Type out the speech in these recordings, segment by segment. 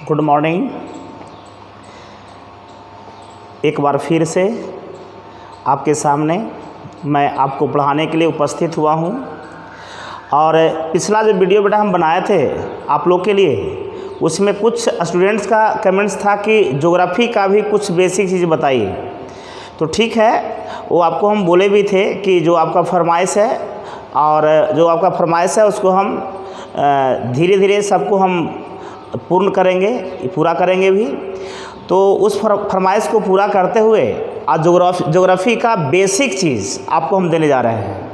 Good morning. एक बार फिर से आपके सामने मैं आपको पढ़ाने के लिए उपस्थित हुआ हूँ। और पिछला जो वीडियो बेटा हम बनाए थे आप लोग के लिए, उसमें कुछ स्टूडेंट्स का कमेंट्स था कि ज्योग्राफी का भी कुछ बेसिक चीज़ बताइए। तो ठीक है, वो आपको हम बोले भी थे कि जो आपका फरमाइश है और जो आपका फरमाइश है उसको हम धीरे धीरे सबको हम पूर्ण करेंगे, पूरा करेंगे भी। तो उस फरमाइश को पूरा करते हुए आज ज्योग्राफी का बेसिक चीज़ आपको हम देने जा रहे हैं,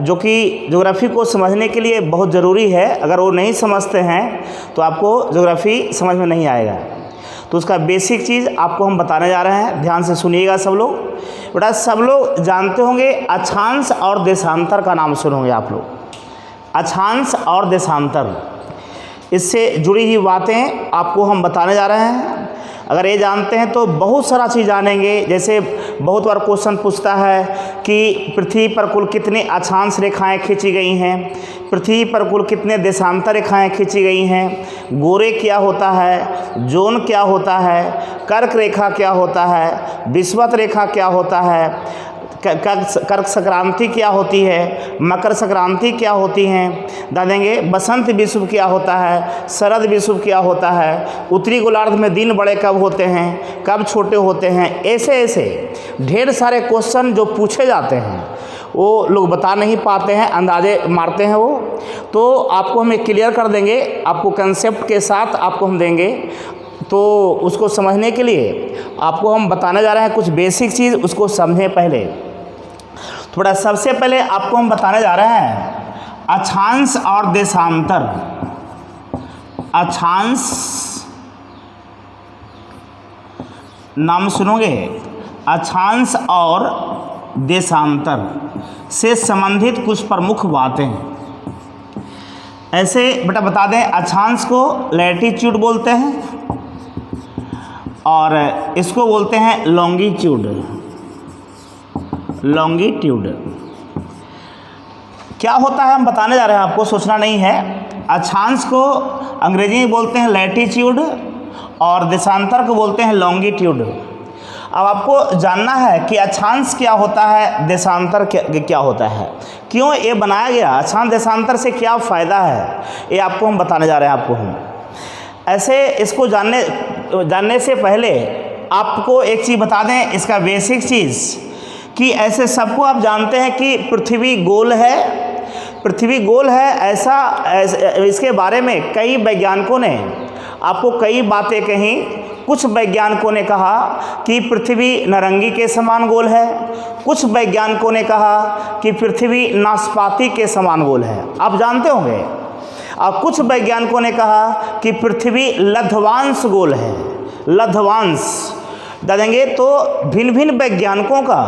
जो कि ज्योग्राफी को समझने के लिए बहुत ज़रूरी है। अगर वो नहीं समझते हैं तो आपको ज्योग्राफी समझ में नहीं आएगा। तो उसका बेसिक चीज़ आपको हम बताने जा रहे हैं, ध्यान से सुनिएगा सब लोग। बेटा सब लोग जानते होंगे अक्षांश और देशांतर का नाम सुने होंगे आप लोग। अक्षांश और देशांतर, इससे जुड़ी हुई बातें आपको हम बताने जा रहे हैं। अगर ये जानते हैं तो बहुत सारा चीज़ जानेंगे। जैसे बहुत बार क्वेश्चन पूछता है कि पृथ्वी पर कुल कितने अक्षांश रेखाएं खींची गई हैं, पृथ्वी पर कुल कितने देशांतर रेखाएं खींची गई हैं, गोरे क्या होता है, जोन क्या होता है, कर्क रेखा क्या होता है, विषुवत रेखा क्या होता है, कर्क संक्रांति क्या होती है, मकर संक्रांति क्या होती हैं, देंगे बसंत विषुव क्या होता है, शरद विषुव क्या होता है, उत्तरी गोलार्ध में दिन बड़े कब होते हैं, कब छोटे होते हैं। ऐसे ऐसे ढेर सारे क्वेश्चन जो पूछे जाते हैं वो लोग बता नहीं पाते हैं, अंदाजे मारते हैं वो। तो आपको हम एक क्लियर कर देंगे, आपको कंसेप्ट के साथ आपको हम देंगे। तो उसको समझने के लिए आपको हम बताने जा रहे हैं कुछ बेसिक चीज़, उसको समझें पहले। थोड़ा सबसे पहले आपको हम बताने जा रहे हैं अक्षांश और देशांतर। अक्षांश नाम सुनोगे, अक्षांश और देशांतर से संबंधित कुछ प्रमुख बातें। ऐसे बेटा बता दें, अक्षांश को लैटीट्यूड बोलते हैं और इसको बोलते हैं लॉन्गिट्यूड। लॉन्गिट्यूड क्या होता है हम बताने जा रहे हैं, आपको सोचना नहीं है। अक्षांश को अंग्रेजी में बोलते हैं लैटीट्यूड और देशांतर को बोलते हैं लॉन्गिट्यूड। अब आपको जानना है कि अक्षांश क्या होता है, देशांतर क्या होता है, क्यों ये बनाया गया, अक्षांश देशांतर से क्या फ़ायदा है, ये आपको हम बताने जा रहे हैं। आपको हम ऐसे इसको जानने से पहले आपको एक चीज़ बता दें, इसका बेसिक चीज़ कि ऐसे सबको आप जानते हैं कि पृथ्वी गोल है। पृथ्वी गोल है ऐसा इसके बारे में कई वैज्ञानिकों ने आपको कई बातें कही। कुछ वैज्ञानिकों ने कहा कि पृथ्वी नारंगी के समान गोल है, कुछ वैज्ञानिकों ने कहा कि पृथ्वी नाशपाती के समान गोल है, आप जानते होंगे। और कुछ वैज्ञानिकों ने कहा कि पृथ्वी लद्धवांश गोल है। लद्धवांश देंगे। तो भिन्न भिन्न वैज्ञानिकों का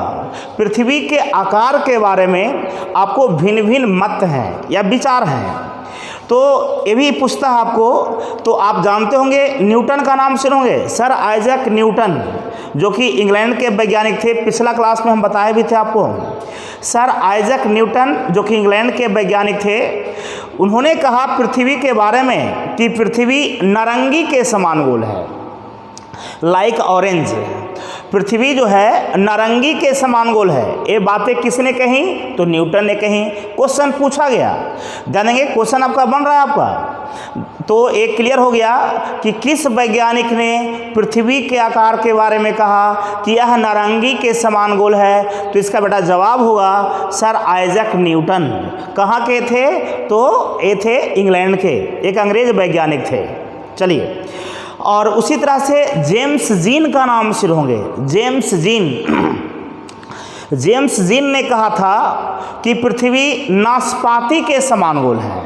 पृथ्वी के आकार के बारे में आपको भिन्न भिन्न मत हैं या विचार हैं। तो ये भी पूछता है आपको, तो आप जानते होंगे न्यूटन का नाम सुनोगे, सर आइजैक न्यूटन, जो कि इंग्लैंड के वैज्ञानिक थे। पिछला क्लास में हम बताए भी थे आपको। सर आइजैक न्यूटन जो कि इंग्लैंड के वैज्ञानिक थे, उन्होंने कहा पृथ्वी के बारे में कि पृथ्वी नारंगी के समान गोल है, लाइक ऑरेंज। पृथ्वी जो है नारंगी के समान गोल है। ये बातें किसने कही, तो न्यूटन ने कही। क्वेश्चन पूछा गया, जानेंगे क्वेश्चन आपका बन रहा है आपका। तो एक क्लियर हो गया कि किस वैज्ञानिक ने पृथ्वी के आकार के बारे में कहा कि यह नारंगी के समान गोल है। तो इसका बेटा जवाब होगा सर आइजैक न्यूटन। कहाँ के थे, तो ये थे इंग्लैंड के, एक अंग्रेज वैज्ञानिक थे। चलिए, और उसी तरह से जेम्स जीन का नाम सुने होंगे। जेम्स जीन, जेम्स जीन ने कहा था कि पृथ्वी नाशपाती के समान गोल है।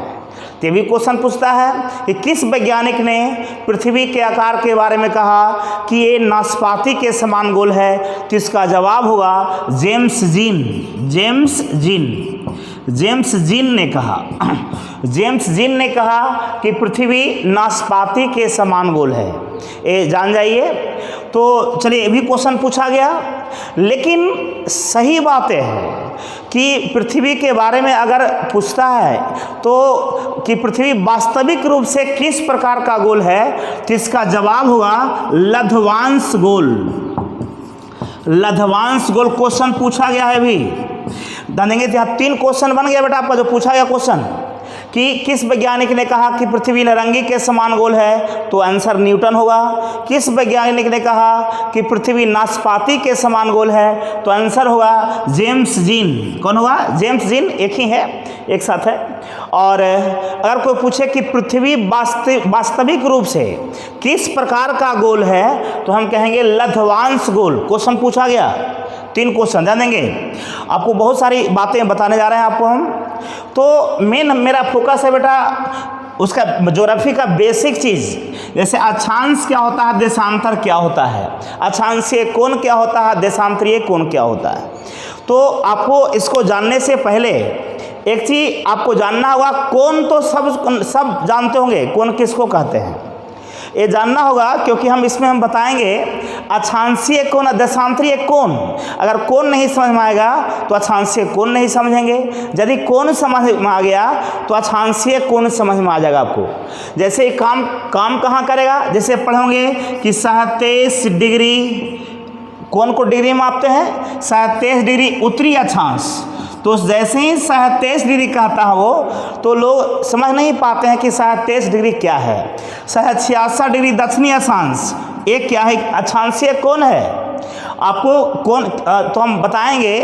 तो भी क्वेश्चन पूछता है कि किस वैज्ञानिक ने पृथ्वी के आकार के बारे में कहा कि ये नाशपाती के समान गोल है। तो इसका जवाब होगा James gene. James gene, James gene ने कहा, जेम्स जीन ने कहा कि पृथ्वी नाशपाती के समान गोल है। ये जान जाइए। तो चलिए, ये भी क्वेश्चन पूछा गया, लेकिन सही बात है कि पृथ्वी के बारे में अगर पूछता है तो कि पृथ्वी वास्तविक रूप से किस प्रकार का गोल है, तो इसका जवाब होगा लधवांश गोल। लधवांश गोल क्वेश्चन पूछा गया है अभी जानेंगे। यहाँ 3 क्वेश्चन बन गया बेटा आपका जो पूछा गया क्वेश्चन कि किस वैज्ञानिक ने कहा कि पृथ्वी नारंगी के समान गोल है, तो आंसर न्यूटन होगा। किस वैज्ञानिक ने कहा कि पृथ्वी नाशपाती के समान गोल है, तो आंसर होगा जेम्स जीन। कौन होगा? जेम्स जीन, एक ही है, एक साथ है। और अगर कोई पूछे कि पृथ्वी वास्तविक रूप से किस प्रकार का गोल है, तो हम कहेंगे लधवांश गोल। क्वेश्चन पूछा गया, 3 क्वेश्चन ध्यान देंगे। आपको बहुत सारी बातें बताने जा रहे हैं आपको हम। तो मेन मेरा फोकस है बेटा उसका ज्योग्राफी का बेसिक चीज़, जैसे अक्षांश क्या होता है, देशांतर क्या होता है, अक्षांशीय कोण क्या होता है, देशांतरीय कोण क्या होता है। तो आपको इसको जानने से पहले एक चीज़ आपको जानना होगा, कोण तो सब जानते होंगे, कोण किसको कहते हैं ये जानना होगा, क्योंकि हम बताएंगे अक्षांशीय कोण और देशांतरीय कोण। अगर कोण नहीं समझ में आएगा तो अक्षांशीय कोण नहीं समझेंगे, यदि कोण समझ में आ गया तो अक्षांशीय कोण समझ में आ जाएगा आपको। जैसे काम कहाँ करेगा, जैसे पढ़ोगे कि 37 डिग्री, कोण को डिग्री में मापते हैं, 37 डिग्री उत्तरी अक्षांश। तो जैसे ही 37 डिग्री कहता है वो, तो लोग समझ नहीं पाते हैं कि 37 डिग्री क्या है। 66 डिग्री दक्षिणी अक्षांश, एक क्या है, अक्षांशीय कोण है। आपको कोण तो हम बताएंगे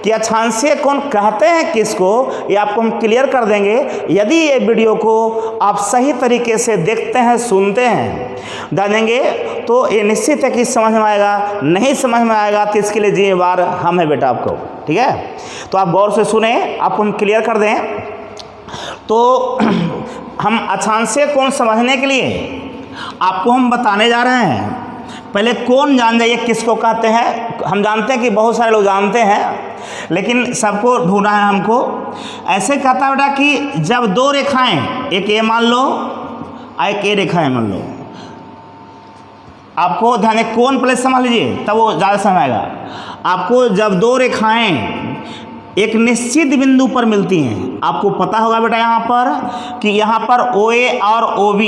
कि अक्षांशीय कोण कहते हैं किसको, ये आपको हम क्लियर कर देंगे यदि ये वीडियो को आप सही तरीके से देखते हैं, सुनते हैं, जानेंगे तो ये निश्चित है कि समझ में आएगा। नहीं समझ में आएगा तो इसके लिए जिम्मेवार हम है बेटा आपको, ठीक है। तो आप गौर से सुने, आपको हम क्लियर कर दें। तो हम अक्षांशीय कोण समझने के लिए आपको हम बताने जा रहे हैं। पहले कोण जान जाइए किसको कहते हैं। हम जानते हैं कि बहुत सारे लोग जानते हैं, लेकिन सबको ढूंढना है हमको। ऐसे कहता है बेटा कि जब 2 रेखाएं, एक ये मान लो और एक ये रेखाएं मान लो, आपको ध्यान है कोण पहले समझ लीजिए तब वो ज़्यादा समझ आएगा आपको। जब 2 रेखाएं एक निश्चित बिंदु पर मिलती हैं, आपको पता होगा बेटा यहाँ पर कि यहाँ पर OA और OB,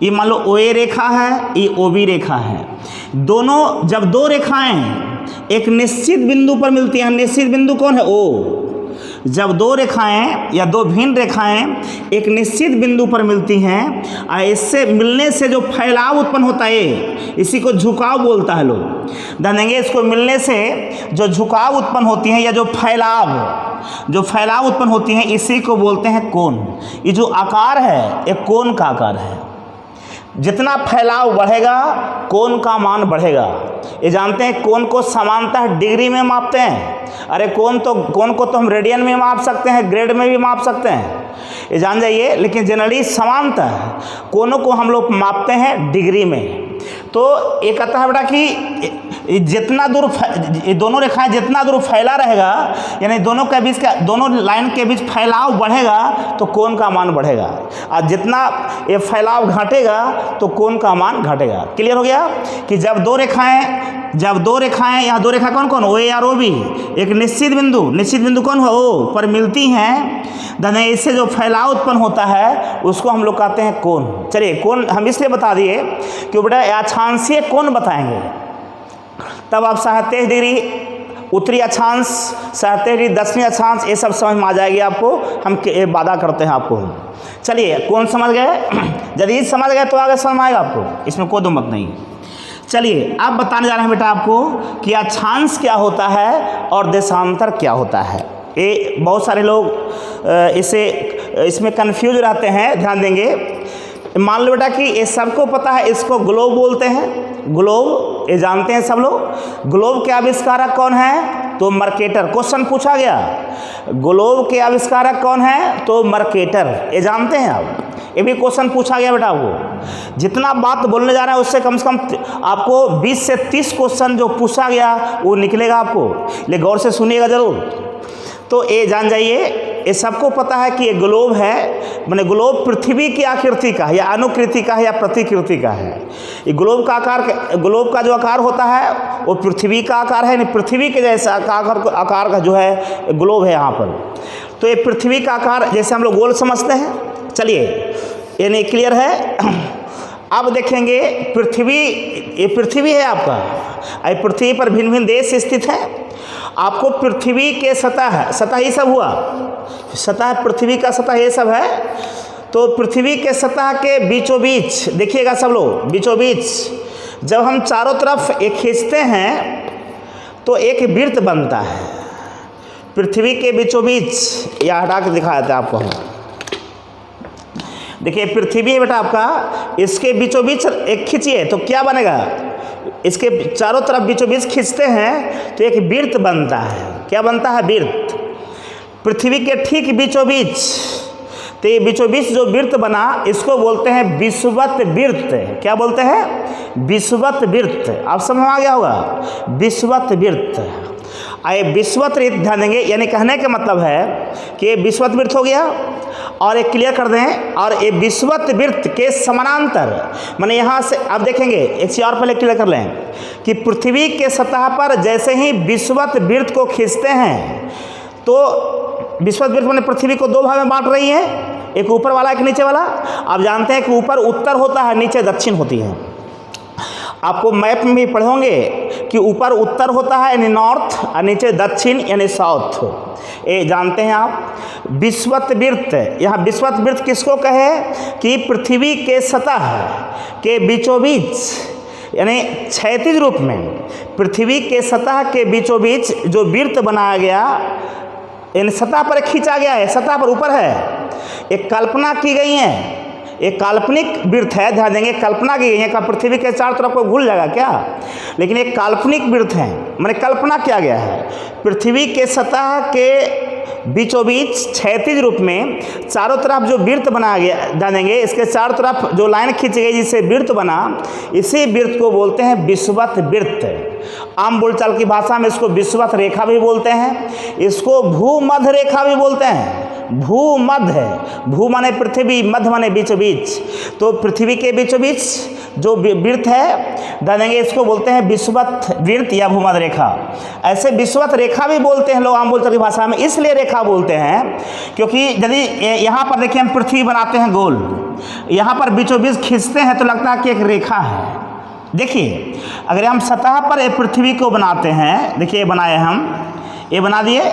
ये मान लो OA रेखा है, ये OB रेखा है। दोनों जब 2 रेखाएं एक निश्चित बिंदु पर मिलती हैं, निश्चित बिंदु कौन है? O। जब 2 रेखाएं या 2 भिन्न रेखाएं एक निश्चित बिंदु पर मिलती हैं और इससे मिलने से जो फैलाव उत्पन्न होता है, इसी को झुकाव बोलता है लोग, जानेंगे। इसको मिलने से जो झुकाव उत्पन्न होती है या जो फैलाव उत्पन्न होती हैं, इसी को बोलते हैं कोण। ये जो आकार है ये कोण का आकार है। जितना फैलाव बढ़ेगा कोण का मान बढ़ेगा। ये जानते हैं कोण को सामान्यतः डिग्री में मापते हैं। अरे कोण को तो हम रेडियन में माप सकते हैं, ग्रेड में भी माप सकते हैं, ये जान जाइए। लेकिन जनरली सामान्यतः कोणों को हम लोग मापते हैं डिग्री में। तो ये कहता है बेटा कि जितना दूर ये दोनों रेखाएं जितना दूर फैला रहेगा, यानी दोनों लाइन के बीच फैलाव बढ़ेगा तो कोण का मान बढ़ेगा, और जितना ये फैलाव घटेगा तो कोण का मान घटेगा। क्लियर हो गया कि जब दो रेखाएं यहाँ 2 रेखा कौन OA और OB एक निश्चित बिंदु कौन हो O पर मिलती हैं, धने इससे जो फैलाव उत्पन्न होता है उसको हम लोग कहते हैं कोण। चलिए कोण हम इसलिए बता दिए कि बेटा अक्षांशीय कोण बताएंगे, तब आप 37 डिग्री उत्तरी अक्षांश, 37 डिग्री दक्षिणी अक्षांश, ये सब समझ में आ जाएगी आपको। हम वादा करते हैं आपको। चलिए कोण समझ गए, यदि समझ गए तो आगे समझ में आएगा आपको, इसमें कोई दो मत नहीं। चलिए अब बताने जा रहे हैं बेटा आपको कि अक्षांश क्या होता है और देशांतर क्या होता है। ये बहुत सारे लोग इसमें कंफ्यूज रहते हैं, ध्यान देंगे। मान लो बेटा कि ये सबको पता है, इसको ग्लोब बोलते हैं। ग्लोब ये जानते हैं सब लोग। ग्लोब के आविष्कारक कौन है? तो मर्केटर। क्वेश्चन पूछा गया ग्लोब के आविष्कारक कौन है? तो मर्केटर, ये जानते हैं आप। ये भी क्वेश्चन पूछा गया बेटा आपको। जितना बात बोलने जा रहा है उससे कम से कम आपको 20 से 30 क्वेश्चन जो पूछा गया वो निकलेगा आपको, लेकिन गौर से सुनिएगा जरूर। तो ये जान जाइए, ये सबको पता है कि ये ग्लोब है, माने ग्लोब पृथ्वी की आकृति का या अनुकृति का है या प्रतिकृति का है। ये ग्लोब का आकार, ग्लोब का जो आकार होता है वो पृथ्वी का आकार है, यानी पृथ्वी के जैसा आकार का जो है ग्लोब है यहाँ पर। तो ये पृथ्वी का आकार जैसे हम लोग गोल समझते हैं। चलिए यानी क्लियर है। अब देखेंगे पृथ्वी, ये पृथ्वी है आपका, पृथ्वी पर भिन्न भिन्न देश स्थित है। आपको पृथ्वी के सतह ही सब हुआ, सतह पृथ्वी का सतह ये सब है। तो पृथ्वी के सतह के बीचों बीच देखिएगा सब लोग, बीचों बीच जब हम चारों तरफ एक खींचते हैं तो एक वृत्त बनता है। पृथ्वी के बीचों बीच, या हटा के दिखा देते हैं आपको हम। देखिए पृथ्वी है बेटा आपका, इसके बीचों बीच एक खींचिए तो क्या बनेगा, इसके चारों तरफ बीचों बीच खींचते हैं तो एक वृत्त बनता है। क्या बनता है, वृत्त। पृथ्वी के ठीक बीचों बीच, तो ये बीचों बीच जो वृत्त बना इसको बोलते हैं विषुवत वृत्त। क्या बोलते हैं, विषुवत वृत्त। आप समझ में आ गया होगा, विषुवत वृत्त। आए विषुवत वृत्त ध्यान देंगे, यानी कहने का मतलब है कि ये विषुवत वृत्त हो गया। और एक क्लियर कर दें, और ये विषुवत वृत्त के समानांतर, माने यहाँ से आप देखेंगे, एक चीज और पहले क्लियर कर लें कि पृथ्वी के सतह पर जैसे ही विषुवत वृत्त को खींचते हैं तो विषुवत वृत्त माने पृथ्वी को दो भाग में बांट रही है, एक ऊपर वाला एक नीचे वाला। आप जानते हैं कि ऊपर उत्तर होता है, नीचे दक्षिण होती है। आपको मैप में भी पढ़ोगे कि ऊपर उत्तर होता है यानी नॉर्थ, और नीचे दक्षिण यानी साउथ। ये जानते हैं आप। विषुवत वृत्त, यहाँ विषुवत वृत्त किसको कहे कि पृथ्वी के सतह के बीचों बीच यानी क्षैतिज रूप में पृथ्वी के सतह के बीचों बीच जो वृत्त बनाया गया, यानी सतह पर खींचा गया है, सतह पर ऊपर है, एक कल्पना की गई है, एक काल्पनिक वृत्त है। ध्यान देंगे, कल्पना की गई है। का पृथ्वी के चारों तरफ को भूल जाएगा क्या, लेकिन एक काल्पनिक वृत्त है, माने कल्पना किया गया है। पृथ्वी के सतह के बीचों बीच क्षैतिज रूप में चारों तरफ जो वृत्त बनाया गया, ध्यान देंगे इसके चारों तरफ जो लाइन खींची गई जिससे वृत्त बना, इसी वृत्त को बोलते हैं विषुवत वृत्त। आम बोलचाल की भाषा में इसको विषुवत रेखा भी बोलते हैं, इसको भूमध्य रेखा भी बोलते हैं। भूमध्य, भू माने पृथ्वी, मध्य माने बीचों बीच। तो पृथ्वी के बीचों बीच जो वृत्त है, ध्यान देंगे इसको बोलते हैं विषुवत वृत्त या भूमध्य रेखा। ऐसे विषुवत रेखा भी बोलते हैं लोग आम बोलचाल की भाषा में, इसलिए रेखा बोलते हैं क्योंकि यदि यहाँ पर देखिए हम पृथ्वी बनाते हैं गोल, यहाँ पर बीचों बीच खींचते हैं तो लगता है कि एक रेखा है। देखिए अगर हम सतह पर पृथ्वी को बनाते हैं, देखिए बनाए हम, ये बना दिए,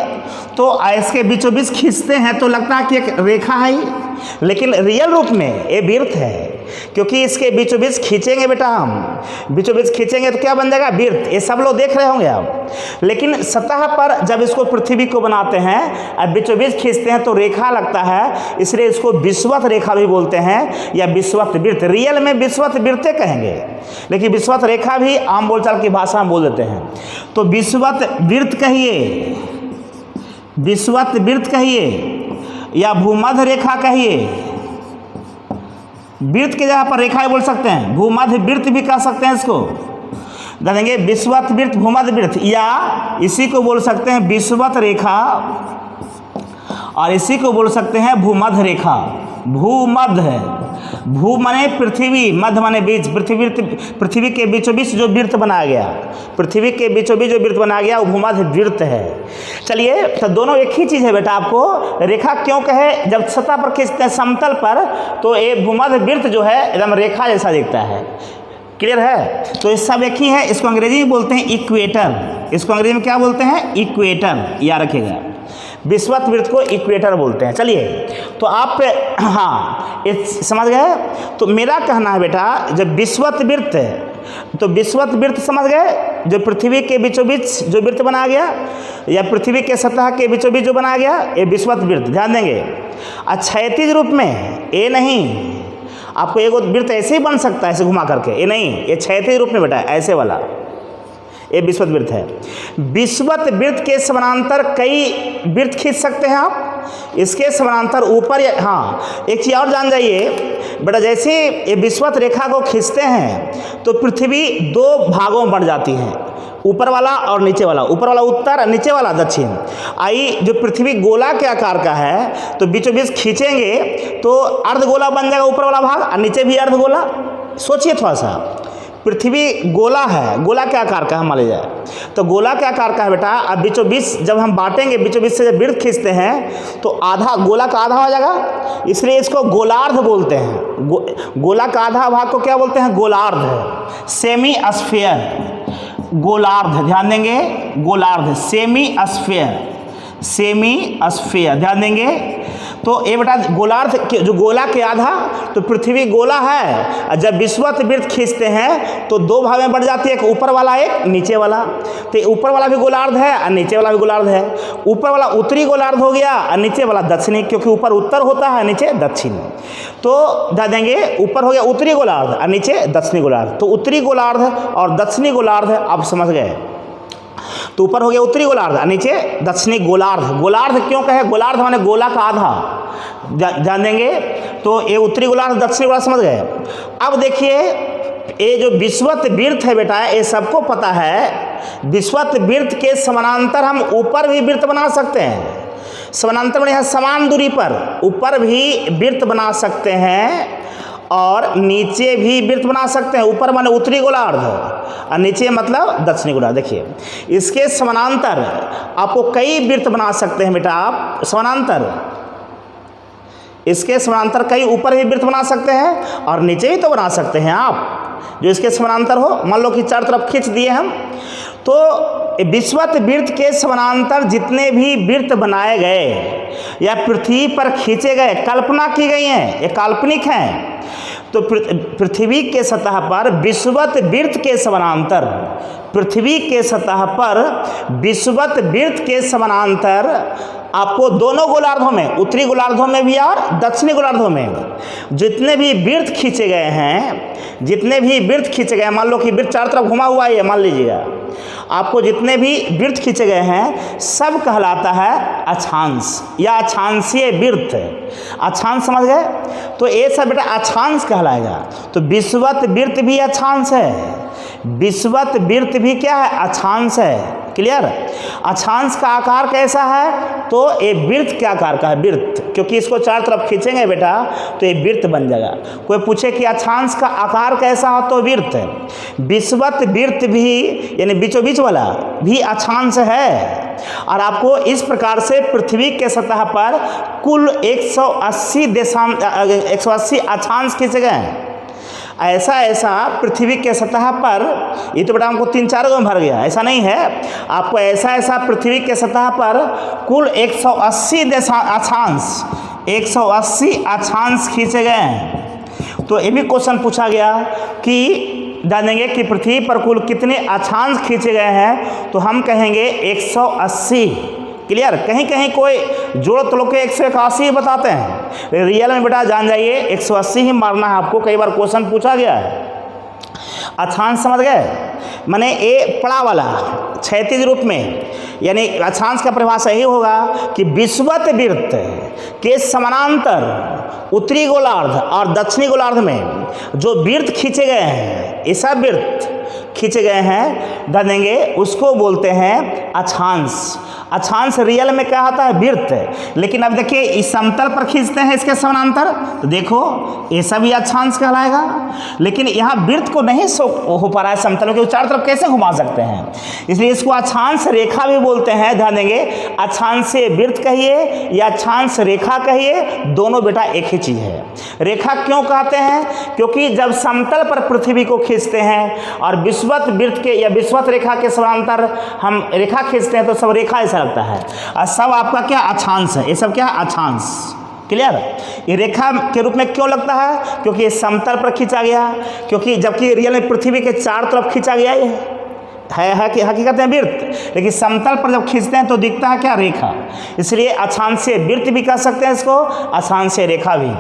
तो इसके बीचों बीच खींचते हैं तो लगता है कि एक रेखा है, लेकिन रियल रूप में ये वृत्त है। क्योंकि इसके बीचों बीच खींचेंगे बेटा, हम बीचों बीच खींचेंगे तो क्या बन जाएगा, वृत्त। ये सब लोग देख रहे होंगे आप। लेकिन सतह पर जब इसको पृथ्वी को बनाते हैं और बीचों बीच खींचते हैं तो रेखा लगता है, इसलिए इसको विषुवत रेखा भी बोलते हैं या विषुवत वृत्त। रियल में विषुवत वृत्त कहेंगे, लेकिन विषुवत रेखा भी आम बोलचाल की भाषा में बोल देते हैं। तो विषुवत वृत्त कहिए, विषुवत वृत्त कहिए या भूमध्य रेखा कहिए। वृत्त के जगह पर रेखा बोल सकते हैं, भूमध्य वृत्त भी कह सकते हैं इसको। देंगे विषुवत वृत्त, भूमध्य वृत्त, या इसी को बोल सकते हैं विषुवत रेखा और इसी को बोल सकते हैं भूमध्य रेखा। भूमध्य, भू माने पृथ्वी, मध्य माने बीच, पृथ्वी के बीचों बीच जो वृत्त बनाया गया, पृथ्वी के बीचों बीच जो वृत्त बनाया गया वो भूमध्य वृत्त है। चलिए तो दोनों एक ही चीज़ है बेटा। आपको रेखा क्यों कहे, जब सतह पर खींचते हैं समतल पर तो ये भूमध्य वृत्त जो है एकदम रेखा जैसा दिखता है। क्लियर है। तो ये सब एक ही है। इसको अंग्रेजी में बोलते हैं इक्वेटर। इसको अंग्रेजी में क्या बोलते हैं, इक्वेटर, याद रखिएगा। विषुवत वृत्त को इक्वेटर बोलते हैं। चलिए तो आप हाँ ये समझ गए। तो मेरा कहना है बेटा जब विषुवत वृत्त, तो विषुवत वृत्त समझ गए, जो पृथ्वी के बीचों बीच जो वृत्त बनाया गया या पृथ्वी के सतह के बीचों बीच जो बनाया गया, ये विषुवत वृत्त। ध्यान देंगे क्षैतिज रूप में, ये नहीं आपको एक वृत्त ऐसे ही बन सकता है ऐसे घुमा करके, ये नहीं, ये क्षैतिज रूप में बेटा ऐसे वाला, ये विषुवत वृत्त है। विषुवत वृत्त के समानांतर कई वृत्त खींच सकते हैं आप। इसके समानांतर ऊपर हाँ एक चीज़ और जान जाइए बेटा, जैसे ये विषुवत रेखा को खींचते हैं तो पृथ्वी दो भागों में बढ़ जाती है। ऊपर वाला और नीचे वाला, ऊपर वाला उत्तर और नीचे वाला दक्षिण। आई जो पृथ्वी गोला के आकार का है तो बीचों बीच खींचेंगे तो अर्धगोला बन जाएगा ऊपर वाला भाग और नीचे भी अर्धगोला। सोचिए थोड़ा सा, पृथ्वी गोला है, गोला के आकार का है मान लीजिए, तो गोला के आकार का है बेटा। अब बीचों बीच जब हम बांटेंगे, बीचों बीच से जब वृत्त खींचते हैं तो आधा गोला का आधा हो जाएगा, इसलिए इसको गोलार्ध बोलते हैं। गोला का आधा भाग को क्या बोलते हैं? गोलार्ध, सेमी स्फीयर, गोलार्ध, ध्यान देंगे, गोलार्ध, सेमी स्फीयर, सेमी स्फीयर, ध्यान देंगे। तो ये बेटा गोलार्ध जो गोला के आधा, तो पृथ्वी गोला है और जब विषुवत वृत्त खींचते हैं तो दो भाग में बढ़ जाती है, एक ऊपर वाला एक नीचे वाला। तो ऊपर वाला भी गोलार्ध है और नीचे वाला भी गोलार्ध है। ऊपर वाला उत्तरी गोलार्ध हो गया और नीचे वाला दक्षिणी, क्योंकि ऊपर उत्तर होता है नीचे दक्षिण। तो ध्यान देंगे, ऊपर हो गया उत्तरी गोलार्ध और नीचे दक्षिणी गोलार्ध। तो उत्तरी गोलार्ध और दक्षिणी गोलार्ध आप समझ गए। तो ऊपर हो गया उत्तरी गोलार्ध और नीचे दक्षिणी गोलार्ध। गोलार्ध क्यों कहे? गोलार्ध माने गोला का आधा, ध्यान देंगे। तो ये उत्तरी गोलार्ध दक्षिणी गोलार्ध समझ गए। अब देखिए ये जो विषुवत वृत्त है बेटा, ये सबको पता है, विषुवत वृत्त के समानांतर हम ऊपर भी वृत्त बना सकते हैं। समानांतर में यहाँ समान दूरी पर ऊपर भी वृत्त बना सकते हैं और नीचे भी वृत्त बना सकते हैं। ऊपर माने उत्तरी गोलार्ध और नीचे मतलब दक्षिणी गोलार्ध। देखिए इसके समानांतर आपको कई वृत्त बना सकते हैं बेटा आप, समानांतर, इसके समानांतर कई ऊपर भी वृत्त बना सकते हैं और नीचे भी तो बना सकते हैं आप, जो इसके समानांतर हो। मान लो कि चारों तरफ खींच दिए हम, तो विषुवत वृत्त के समानांतर जितने भी वृत्त बनाए गए या पृथ्वी पर खींचे गए, कल्पना की गई हैं, ये काल्पनिक हैं। तो पृथ्वी के सतह पर विषुवत वृत्त के समानांतर, पृथ्वी के सतह पर विषुवत वृत्त के समानांतर आपको दोनों गोलार्धों में, उत्तरी गोलार्धों में भी और दक्षिणी गोलार्धों में जितने भी वृत्त खींचे गए हैं, जितने भी वृत्त खींचे गए, मान लो कि वृत्त चारों तरफ घुमा हुआ है, मान लीजिएगा, आपको जितने भी वृत्त खींचे गए हैं सब कहलाता है अक्षांश या अक्षांशीय वृत्त। अक्षांश समझ गए? तो ये सब बेटा अक्षांश कहलाएगा। तो विषुवत वृत्त भी अक्षांश है, विषुवत वृत्त भी क्या है? अक्षांश है। क्लियर? अक्षांश का आकार कैसा है? तो ये वृत्त के आकार का है, वृत्त, क्योंकि इसको चारों तरफ खींचेंगे बेटा तो ये वृत्त बन जाएगा। कोई पूछे कि अक्षांश का आकार कैसा हो, तो वृत्त। विषुवत वृत्त भी यानी बीचों बीच वाला भी अक्षांश है। और आपको इस प्रकार से पृथ्वी के सतह पर कुल 180 अक्षांश खींचे गए हैं। ऐसा पृथ्वी के सतह पर, ये तो बेटा हमको 3-4 में भर गया, ऐसा नहीं है। आपको ऐसा पृथ्वी के सतह पर कुल 180 अक्षांश खींचे गए हैं। तो ये भी क्वेश्चन पूछा गया कि जानेंगे कि पृथ्वी पर कुल कितने अक्षांश खींचे गए हैं, तो हम कहेंगे 180। क्लियर? कहीं कहीं कोई जोड़ तोड़ के 181 बताते हैं, रियल में बेटा जान जाइए 180 ही मारना है आपको। कई बार क्वेश्चन पूछा गया है। अक्षांश समझ गए? माने ए पड़ा वाला क्षैतिज रूप में, यानी अक्षांश का परिभाषा यही होगा कि विषुवत वृत्त के समानांतर उत्तरी गोलार्ध और दक्षिणी गोलार्ध में जो वृत्त खींचे गए हैं, ऐसा वृत्त खींचे गए हैं, ध्यान देंगे, उसको बोलते हैं अक्षांश। अक्षांश रियल में क्या होता है? वृत्त। लेकिन अब देखिए इस समतल पर खींचते हैं इसके समानांतर, तो देखो ये सभी अक्षांश कहलाएगा। लेकिन यहाँ वृत्त को नहीं हो पा रहा है समतल में, क्योंकि चारों तरफ कैसे घुमा सकते हैं, इसलिए इसको अक्षांश रेखा भी बोलते हैं। ध्यान देंगे, अक्षांशीय वृत्त कहिए या अक्षांश रेखा कहिए, दोनों बेटा एक ही चीज़ है। रेखा क्यों कहते हैं? क्योंकि जब समतल पर पृथ्वी को खींचते हैं और विषुवत वृत्त के या विषुवत रेखा के समानांतर हम रेखा खींचते हैं तो सब रेखा ऐसा लगता है, और सब आपका क्या? अक्षांश है। ये सब क्या है? अक्षांश। क्लियर? ये रेखा के रूप में क्यों लगता है? क्योंकि ये समतल पर खींचा गया, क्योंकि जबकि रियल में पृथ्वी के चारों तरफ खींचा गया है कि हकीकत में वृत्त, लेकिन समतल पर जब खींचते हैं तो दिखता है क्या? रेखा। इसलिए अक्षांशीय वृत्त भी कह सकते हैं इसको, अक्षांशीय रेखा भी।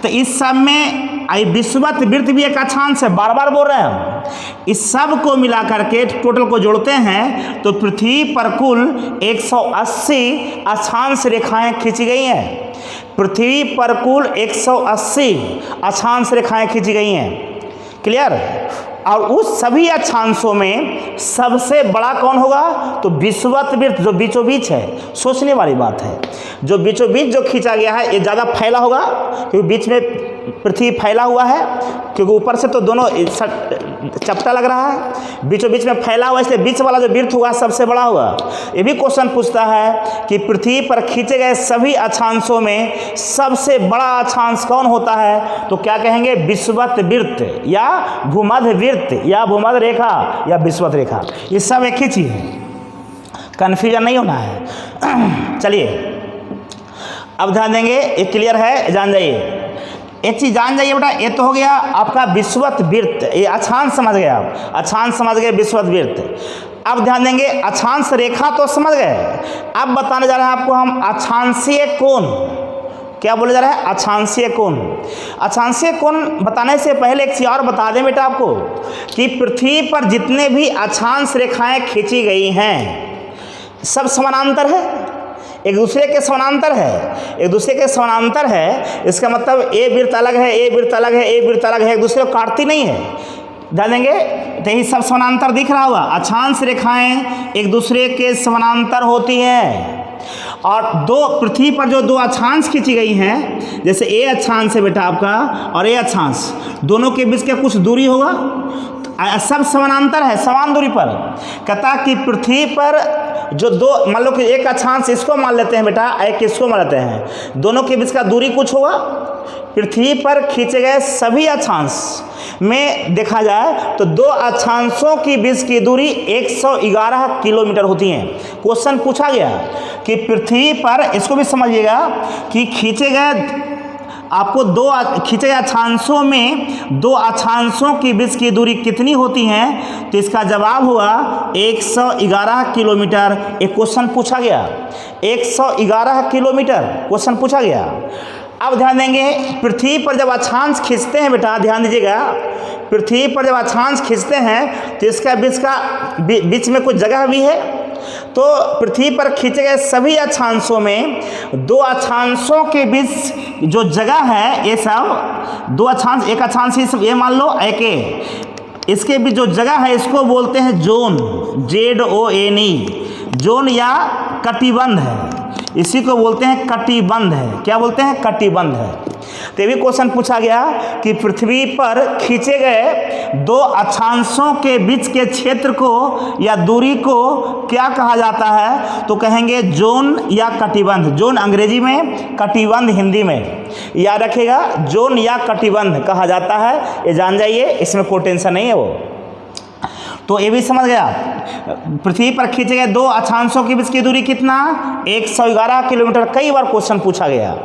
तो इस सब में विषुवत वृत्त भी एक अक्षांश है, बार बार बोल रहे हैं हम। इस सब को मिला करके टोटल को जोड़ते हैं तो पृथ्वी पर कुल 180 अक्षांश रेखाएं खींची गई हैं। पृथ्वी पर कुल 180 अक्षांश रेखाएं खींची गई हैं। क्लियर। और उस सभी अक्षांशों में सबसे बड़ा कौन होगा? तो विषुवत वृत्त जो बीचों बीच है। सोचने वाली बात है, जो बीचों बीच जो खींचा गया है ये ज़्यादा फैला होगा, क्योंकि बीच में पृथ्वी फैला हुआ है, क्योंकि ऊपर से तो दोनों चपटा लग रहा है, बीचों बीच में फैला हुआ, इसलिए बीच वाला जो वृत्त हुआ सबसे बड़ा होगा। ये भी क्वेश्चन पूछता है कि पृथ्वी पर खींचे गए सभी अक्षांशों में सबसे बड़ा अक्षांश कौन होता है? तो क्या कहेंगे? विषुवत वृत्त या भूमध्य वृत्त या भूमध्य रेखा या विषुवत रेखा, ये सब एक ही चीज़ है, कन्फ्यूजन नहीं होना है। चलिए अब ध्यान देंगे, ये क्लियर है, जान जाइए एक चीज़, जान जाइए बेटा। ये तो हो गया आपका विषुवत वृत्त, ये अक्षांश समझ गए आप, अक्षांश समझ गए, विषुवत वृत्त। अब ध्यान देंगे, अक्षांश रेखा तो समझ गए, अब बताने जा रहे हैं आपको हम अक्षांशीय कोण। क्या बोले जा रहा है? अक्षांशीय कोण। अक्षांशीय कोण बताने से पहले एक चीज़ और बता दें बेटा आपको कि पृथ्वी पर जितने भी अक्षांश रेखाएं खींची गई हैं सब समानांतर है, एक दूसरे के समानांतर है, एक दूसरे के समानांतर है। इसका मतलब ए वृत्त अलग है, ए वृत्त अलग है, ए वृत्त अलग है, एक दूसरे को काटती नहीं है। ध्यान देंगे तो यही सब समानांतर दिख रहा होगा। अक्षांश रेखाएं एक दूसरे के समानांतर होती हैं, और दो पृथ्वी पर जो दो अक्षांश खींची गई हैं, जैसे ए अक्षांश है बेटा आपका और ए अक्षांश, दोनों के बीच का कुछ दूरी होगा, सब समानांतर है, समान दूरी पर। कहता कि पृथ्वी पर जो दो, मान लो कि एक अक्षांश इसको मान लेते हैं बेटा, एक इसको मान लेते हैं, दोनों के बीच का दूरी कुछ होगा। पृथ्वी पर खींचे गए सभी अक्षांश में देखा जाए तो दो अक्षांशों की बीच की दूरी 111 किलोमीटर होती है। क्वेश्चन पूछा गया कि पृथ्वी पर, इसको भी समझिएगा कि खींचे गए आपको दो खींचे गए अक्षांशों में दो अक्षांशों के बीच की दूरी कितनी होती है? तो इसका जवाब हुआ 111 किलोमीटर। एक क्वेश्चन पूछा गया, 111 किलोमीटर क्वेश्चन पूछा गया। अब ध्यान देंगे, पृथ्वी पर जब अक्षांश खींचते हैं बेटा, ध्यान दीजिएगा, पृथ्वी पर जब अक्षांश खींचते हैं तो इसका बीच में कुछ जगह भी है। तो पृथ्वी पर खींचे गए सभी अक्षांशों में दो अक्षांशों के बीच जो जगह है, ये सब दो अक्षांश, एक अक्षांश ये मान लो एक ए, इसके बीच जो जगह है इसको बोलते हैं जोन, ZONE, जोन या कटिबंध है, इसी को बोलते हैं कटिबंध है। क्या बोलते हैं? कटिबंध है। तो ये भी क्वेश्चन पूछा गया कि पृथ्वी पर खींचे गए दो अक्षांशों के बीच के क्षेत्र को या दूरी को क्या कहा जाता है? तो कहेंगे जोन या कटिबंध। जोन अंग्रेजी में, कटिबंध हिंदी में, याद रखिएगा, जोन या कटिबंध कहा जाता है, ये जान जाइए, इसमें कोई टेंशन नहीं है वो। तो ये भी समझ गया, पृथ्वी पर खींचे गए दो अक्षांशों के बीच की दूरी कितना? 111 किलोमीटर। कई बार क्वेश्चन पूछा गया।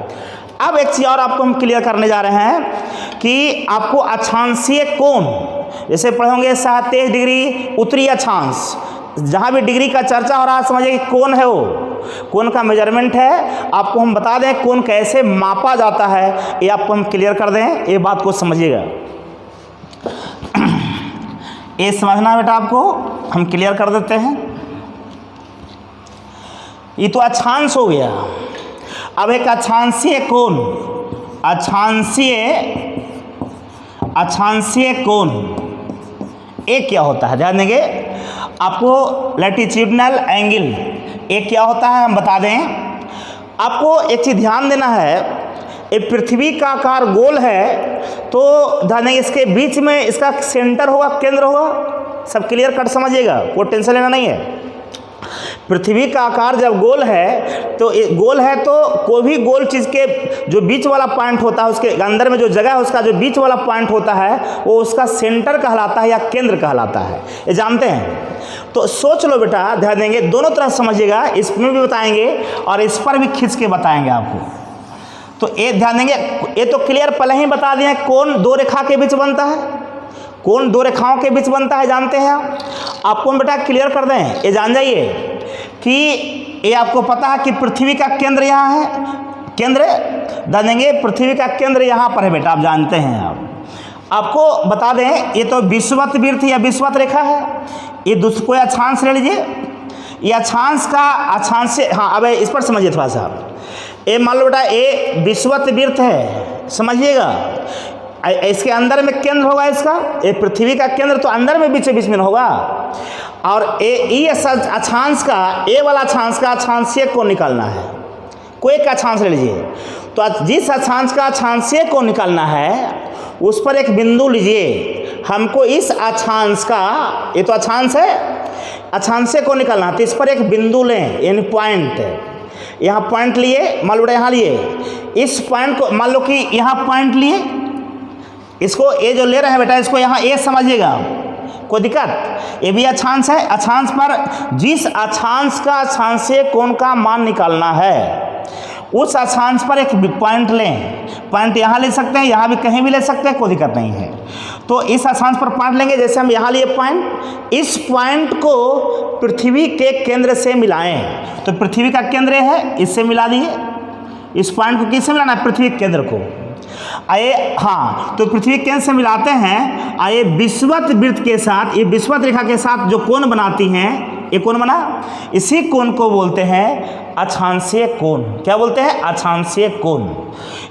अब एक चीज़ और आपको हम क्लियर करने जा रहे हैं कि आपको अक्षांशीय कोण, जैसे पढ़े होंगे 37 डिग्री उत्तरी अक्षांश, जहाँ भी डिग्री का चर्चा हो रहा है समझिए कि कौन है वो, कौन का मेजरमेंट है। आपको हम बता दें कौन कैसे मापा जाता है, ये आपको हम क्लियर कर दें, ये बात को समझिएगा। ये समझना बेटा आपको हम क्लियर कर देते हैं। ये तो अक्षांश हो गया। अब एक अक्षांशीय कोण, अक्षांशीय कोण एक क्या होता है? ध्यान देंगे आपको, लैटिट्यूडनल एंगल एक क्या होता है हम बता दें। आपको एक चीज़ ध्यान देना है, ये पृथ्वी का आकार गोल है, तो ध्यान देंगे इसके बीच में इसका सेंटर होगा, केंद्र होगा। सब क्लियर कट समझिएगा, कोई टेंशन लेना नहीं है। पृथ्वी का आकार जब गोल है तो गोल है तो कोई भी गोल चीज़ के जो बीच वाला पॉइंट होता है, उसके अंदर में जो जगह है उसका जो बीच वाला पॉइंट होता है वो उसका सेंटर कहलाता है या केंद्र कहलाता है, ये जानते हैं। तो सोच लो बेटा, ध्यान देंगे, दोनों तरह समझिएगा, इसमें भी बताएंगे और इस पर भी खींच के बताएंगे आपको। तो ये ध्यान देंगे, ये तो क्लियर पहले ही बता दिए कौन दो रेखा के बीच बनता है, कौन दो रेखाओं के बीच बनता है जानते हैं आप। आपको बेटा क्लियर कर दें, ये जान जाइए कि ये आपको पता है कि पृथ्वी का केंद्र यहाँ है, केंद्र ध्यान देंगे, पृथ्वी का केंद्र यहाँ पर है बेटा, आप जानते हैं। आपको बता दें ये तो विषुवत वृत्त या विषुवत रेखा है। ये दूसरा कोई अक्षांश ले लीजिए, ये अक्षांश का अक्षांश, हाँ अब इस पर समझिए थोड़ा सा। ये मान लो बेटा ये विषुवत वृत्त है, समझिएगा, इसके अंदर में केंद्र होगा इसका, ये पृथ्वी का केंद्र तो अंदर में बीच में होगा, और ई अक्षांश का, ए वाला अक्षांश का अक्षांशीय कोण निकालना है। कोई एक अक्षांश ले लीजिए, तो जिस अक्षांश का अक्षांशीय कोण निकालना है उस पर एक बिंदु लीजिए। हमको इस अक्षांश का, ये तो अक्षांश है, अक्षांशीय कोण निकालना है, तो इस पर एक बिंदु लें, यानी पॉइंट। यहाँ पॉइंट लिए, मान लो बेटा यहाँ लिए, इस पॉइंट को मान लो कि यहाँ पॉइंट लिए, इसको ये जो ले रहे हैं बेटा इसको यहाँ ए समझिएगा, कोई दिक्कत। ये भी अक्षांश है, अक्षांश पर जिस अक्षांश का अक्षांशीय कोण का मान निकालना है उस अक्षांश पर एक पॉइंट लें। पॉइंट यहाँ ले सकते हैं, यहाँ भी कहीं भी ले सकते हैं, कोई दिक्कत नहीं है। तो इस अक्षांश पर पॉइंट लेंगे, जैसे हम यहाँ लिए पॉइंट, इस पॉइंट को पृथ्वी के केंद्र से मिलाएं। तो पृथ्वी का केंद्र है, इससे मिला दिए। इस पॉइंट को किससे मिलाना है? पृथ्वी के केंद्र को। आइए, हाँ, तो पृथ्वी केंद्र से मिलाते हैं। आइए विषुवत वृत्त के साथ, ये विषुवत रेखा के साथ जो कोण बनाती हैं, ये कोण बना, इसी कोण को बोलते हैं अक्षांशीय कोण। क्या बोलते हैं? अक्षांशीय कोण।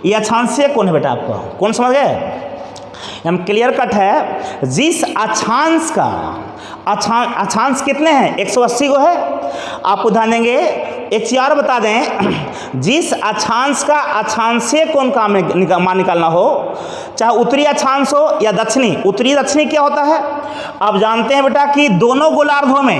ये अक्षांशीय कोण है बेटा, आपको कौन समझ गए? हम क्लियर कट है। जिस अक्षांश का, अक्षांश कितने हैं? 180 को है। आपको ध्यान देंगे, एक चीज और बता दें, जिस अक्षांश का अक्षांशीय कोण का मान निकालना हो, चाहे उत्तरी अक्षांश हो या दक्षिणी। उत्तरी दक्षिणी क्या होता है? आप जानते हैं बेटा कि दोनों गोलार्धों में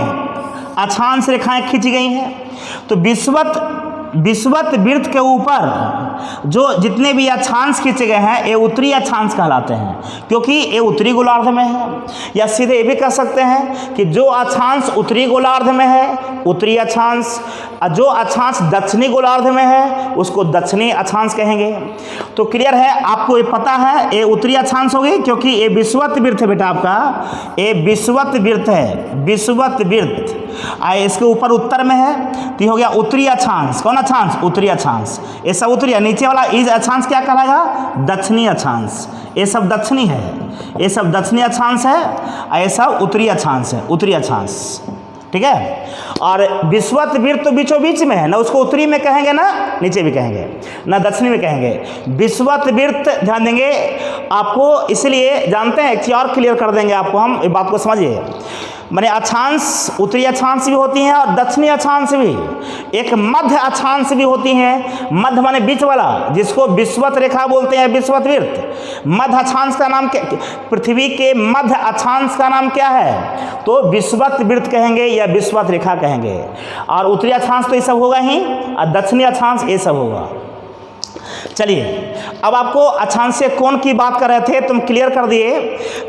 अक्षांश रेखाएं खींची गई हैं। तो विषुवत वृत्त के ऊपर जो जितने भी अक्षांश खींचे गए हैं ये उत्तरी अक्षांश कहलाते हैं, क्योंकि ये उत्तरी गोलार्ध में है। या सीधे ये भी कह सकते हैं कि जो अक्षांश उत्तरी गोलार्ध में है उत्तरी अक्षांश, जो अक्षांश दक्षिणी गोलार्ध में है उसको दक्षिणी अक्षांश कहेंगे। तो क्लियर है, आपको ये पता है ये उत्तरी अक्षांश होगी, क्योंकि ये विषुवत वृत्त है बेटा आपका, ये विषुवत वृत्त है, विषुवत वृत्त। इसके ऊपर उत्तर में है, तो हो गया उत्तरी अक्षांश। कौन अक्षांश? उत्तरी अक्षांश। ये सब उत्तरी है। नीचे वाला इस अक्षांश क्या कहलाएगा? दक्षिणी अक्षांश। ये सब दक्षिणी है, ये सब दक्षिणी अक्षांश है, ये सब उत्तरी अक्षांश है, उत्तरी अक्षांश। ठीक है। और विषुवत वृत्त तो बीचों बीच में है ना, उसको उत्तरी में कहेंगे ना नीचे भी कहेंगे ना दक्षिणी में कहेंगे। विषुवत वृत्त ध्यान देंगे आपको, इसलिए जानते हैं, एक चीज और क्लियर कर देंगे आपको, हम इस बात को समझिए। माने अक्षांश उत्तरी अक्षांश भी होती हैं और दक्षिणी अक्षांश भी, एक मध्य अक्षांश भी होती हैं। मध्य माने बीच वाला, जिसको विषुवत रेखा बोलते हैं, विषुवत वृत्त। मध्य अक्षांश का नाम क्या? पृथ्वी के मध्य अक्षांश का नाम क्या है? तो विषुवत वृत्त कहेंगे या विषुवत रेखा कहेंगे। और उत्तरी अक्षांश तो ये सब होगा ही, और दक्षिणी अक्षांश ये सब होगा। चलिए, अब आपको अक्षांशीय कोण की बात कर रहे थे, तुम क्लियर कर दिए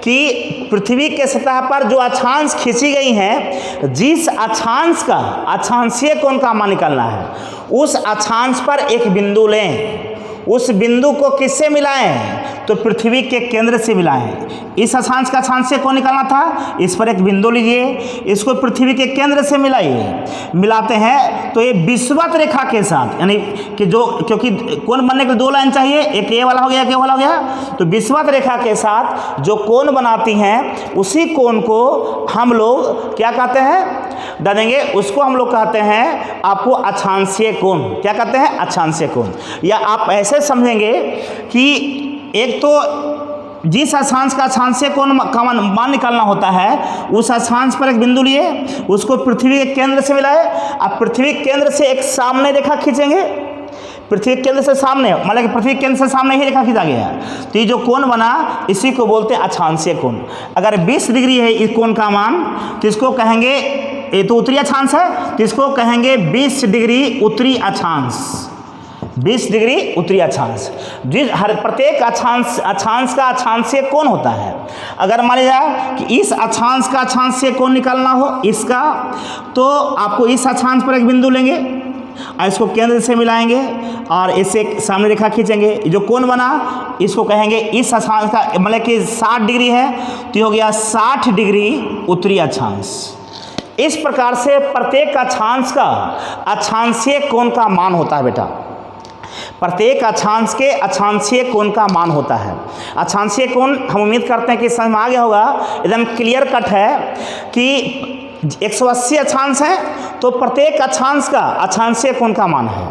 कि पृथ्वी के सतह पर जो अक्षांश खींची गई हैं, जिस अक्षांश का अक्षांशीय कोण का मान निकालना है उस अक्षांश पर एक बिंदु लें। उस बिंदु को किससे मिलाएं? तो पृथ्वी के केंद्र से मिलाएं। इस अक्षांश का अक्षांशीय कोण निकालना था, इस पर एक बिंदु लीजिए, इसको पृथ्वी के केंद्र से मिलाइए। मिलाते हैं तो ये विषुवत रेखा के साथ, यानी कि जो, क्योंकि कोण बनने के लिए दो लाइन चाहिए, एक ये वाला हो गया, एक ये वाला हो गया, तो विषुवत रेखा के साथ जो कोण बनाती हैं उसी कोण को हम लोग क्या कहते हैं? देंगे, उसको हम लोग कहते हैं आपको अक्षांशीय कोण। क्या कहते हैं? अक्षांशीय कोण। या आप ऐसे समझेंगे कि एक तो जिस अक्षांश का अक्षांशीय कोण का मान निकालना होता है, उस अक्षांश पर एक बिंदु लिए, उसको पृथ्वी के केंद्र से मिलाए। अब पृथ्वी के केंद्र से एक सामने रेखा खींचेंगे, पृथ्वी के केंद्र से सामने, मतलब कि पृथ्वी के केंद्र से सामने ही रेखा खींचा गया है, तो ये जो कोण बना इसी को बोलते हैं अक्षांशीय कोण। अगर 20 डिग्री है इस कोण का मान, तो इसको कहेंगे, ये तो उत्तरी अक्षांश है, तो इसको कहेंगे 20 डिग्री उत्तरी अक्षांश। 20 डिग्री उत्तरी अक्षांश। जिस हर प्रत्येक अक्षांश का अक्षांशीय कोण होता है। अगर मान लिया कि इस अक्षांश का अक्षांशीय कोण निकालना हो इसका, तो आपको इस अक्षांश पर एक बिंदु लेंगे और इसको केंद्र से मिलाएंगे और इससे सामने रेखा खींचेंगे। जो कोण बना इसको कहेंगे इस अक्षांश का, मतलब कि 60 डिग्री है तो हो गया 60 डिग्री उत्तरी अक्षांश। इस प्रकार से प्रत्येक अक्षांश का अक्षांशीय कोण का मान होता है बेटा। प्रत्येक अक्षांश के अक्षांशीय कोण का मान होता है। अक्षांशीय कोण हम उम्मीद करते हैं कि समझ में आ गया होगा, एकदम क्लियर कट है कि 180 अक्षांश हैं तो प्रत्येक अक्षांश का अक्षांशीय कोण का मान है।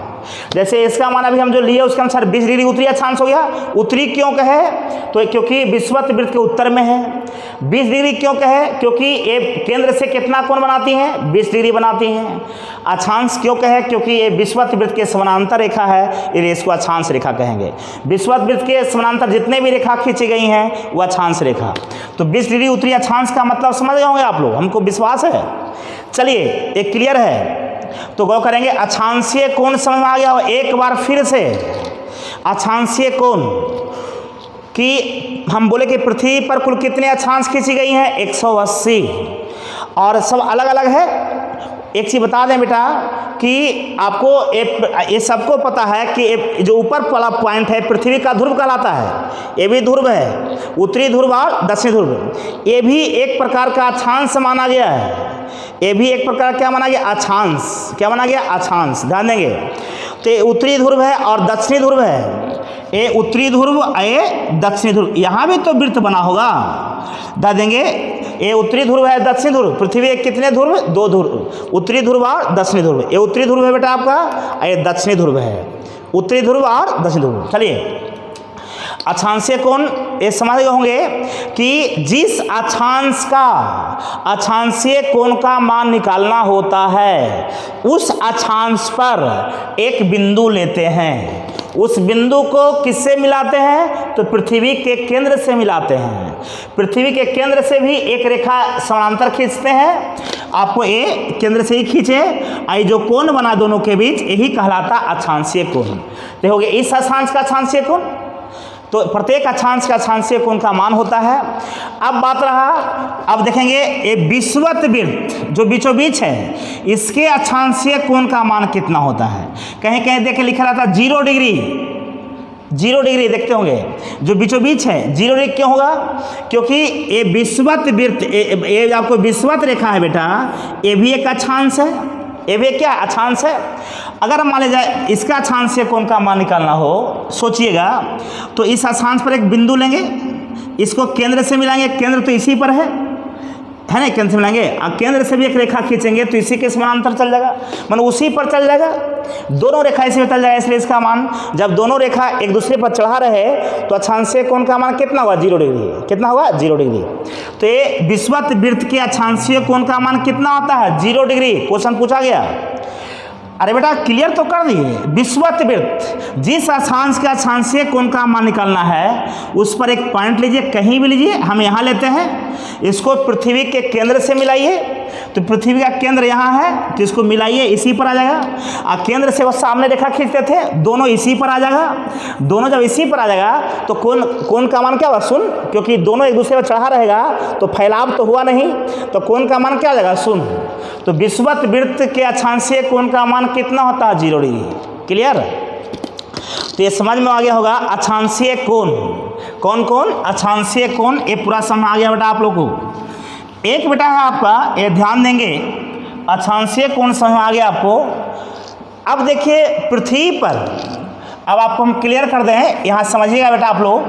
जैसे इसका माना भी हम जो लिए उसके अनुसार 20 डिग्री उत्तरी अक्षांश हो गया। उत्तरी क्यों कहे, तो क्योंकि विषुवत वृत्त के उत्तर में है। 20 डिग्री क्यों कहे, क्योंकि ये केंद्र से कितना कोण बनाती हैं, 20 डिग्री बनाती हैं। अक्षांश क्यों कहे, क्योंकि ये विषुवत वृत्त के समानांतर रेखा है, इसलिए इसको अक्षांश रेखा कहेंगे। विषुवत वृत्त के समानांतर जितने भी रेखा खींची गई हैं वो अक्षांश रेखा। तो 20 डिग्री उत्तरी अक्षांश का मतलब समझ गए होंगे आप लोग, हमको विश्वास है। चलिए एक क्लियर है, तो गौर करेंगे। अक्षांशीय कोण समझ में आ गया हो। एक बार फिर से अक्षांशीय कोण कि हम बोले कि पृथ्वी पर कुल कितने अक्षांश खींची गई हैं, 180, और सब अलग अलग है। एक चीज़ बता दें बेटा कि आपको ये सबको पता है कि जो ऊपर वाला पॉइंट है पृथ्वी का ध्रुव कहलाता है। ये भी ध्रुव है, उत्तरी ध्रुव और दक्षिणी ध्रुव। ये भी एक प्रकार का अक्षांश माना गया है। ये भी एक प्रकार क्या माना गया, अक्षांश। क्या माना गया, अक्षांश। ध्यान देंगे। तो ये उत्तरी ध्रुव है और दक्षिणी ध्रुव है। ये उत्तरी ध्रुव, ये दक्षिणी ध्रुव। यहाँ भी तो वृत्त बना होगा। ध्यान देंगे, ये उत्तरी ध्रुव है, दक्षिणी ध्रुव। पृथ्वी के कितने ध्रुव, 2 ध्रुव, उत्तरी ध्रुव और दक्षिणी ध्रुव। ये उत्तरी ध्रुव है बेटा आपका, ये दक्षिणी ध्रुव है। उत्तरी ध्रुव और दक्षिणी ध्रुव। चलिए अक्षांशीय कोण ये समझ गए होंगे कि जिस अक्षांश का अक्षांशीय कोण का मान निकालना होता है उस अक्षांश पर एक बिंदु लेते हैं। उस बिंदु को किससे मिलाते हैं, तो पृथ्वी के केंद्र से मिलाते हैं। पृथ्वी के केंद्र से भी एक रेखा समानांतर खींचते हैं। आपको ये केंद्र से ही खींचे, आई जो कोण बना दोनों के बीच, यही कहलाता अक्षांशीय कोण। देखोगे इस अक्षांश का अक्षांशीय कोण, तो प्रत्येक अक्षांश का अक्षांशीय कोण का मान होता है। अब बात रहा, अब देखेंगे ये विषुवत वृत्त जो बीचों बीच है, इसके अक्षांशीय कोण का मान कितना होता है। कहीं कहीं देखे लिखा रहता 0 डिग्री। 0 डिग्री देखते होंगे, जो बीचों बीच है 0 डिग्री क्यों होगा, क्योंकि ये विषुवत वृत्त, ये आपको विषुवत रेखा है बेटा, ये भी एक अक्षांश है। ये भी क्या अक्षांश है। अगर मान लिया जाए इसका अक्षांशीय कोण का मान निकालना हो, सोचिएगा, तो इस अक्षांश पर एक बिंदु लेंगे, इसको केंद्र से मिलाएंगे। केंद्र तो इसी पर है ना, केंद्र से मिलाएंगे। केंद्र से भी एक रेखा खींचेंगे तो इसी के समानांतर चल जाएगा, मतलब उसी पर चल जाएगा। दोनों रेखा इसी में चल जाएगा, इसलिए इसका मान, जब दोनों रेखा एक दूसरे पर चढ़ा रहे तो अक्षांशीय कोण का मान कितना होगा, 0 डिग्री। कितना होगा, 0 डिग्री। तो ये विषुवत वृत्त के अक्षांशीय कोण का मान कितना होता है, 0 डिग्री। क्वेश्चन पूछा गया। अरे बेटा क्लियर तो कर दिए। विषुवत वृत्त जिस अक्षांश का अक्षांशीय कोण का मान निकालना है उस पर एक पॉइंट लीजिए, कहीं भी लीजिए, हम यहाँ लेते हैं। इसको पृथ्वी के केंद्र से मिलाइए, तो पृथ्वी का केंद्र यहाँ है, तो इसको मिलाइए, इसी पर आ जाएगा। और केंद्र से वो सामने रेखा खींचते थे, दोनों इसी पर आ जाएगा। दोनों जब इसी पर आ जाएगा तो कोण का मान क्या होगा, 0, क्योंकि दोनों एक दूसरे पर चढ़ा रहेगा तो फैलाव तो हुआ नहीं, तो कोण का मान क्या आ जाएगा, 0। तो विषुवत वृत्त के अक्षांशीय कोण का मान कितना होता है, 0 डिग्री। क्लियर। तो ये समझ में आ गया होगा अक्षांशीय कोण। कौन कौन, अक्षांशीय कोण, ये पूरा समझ आ गया बेटा आप लोग को। एक बेटा है आपका, ये ध्यान देंगे, अक्षांशीय कोण समझ में आ गया आपको। अब देखिए पृथ्वी पर, अब आपको हम क्लियर कर दें, यहाँ समझिएगा बेटा आप लोग।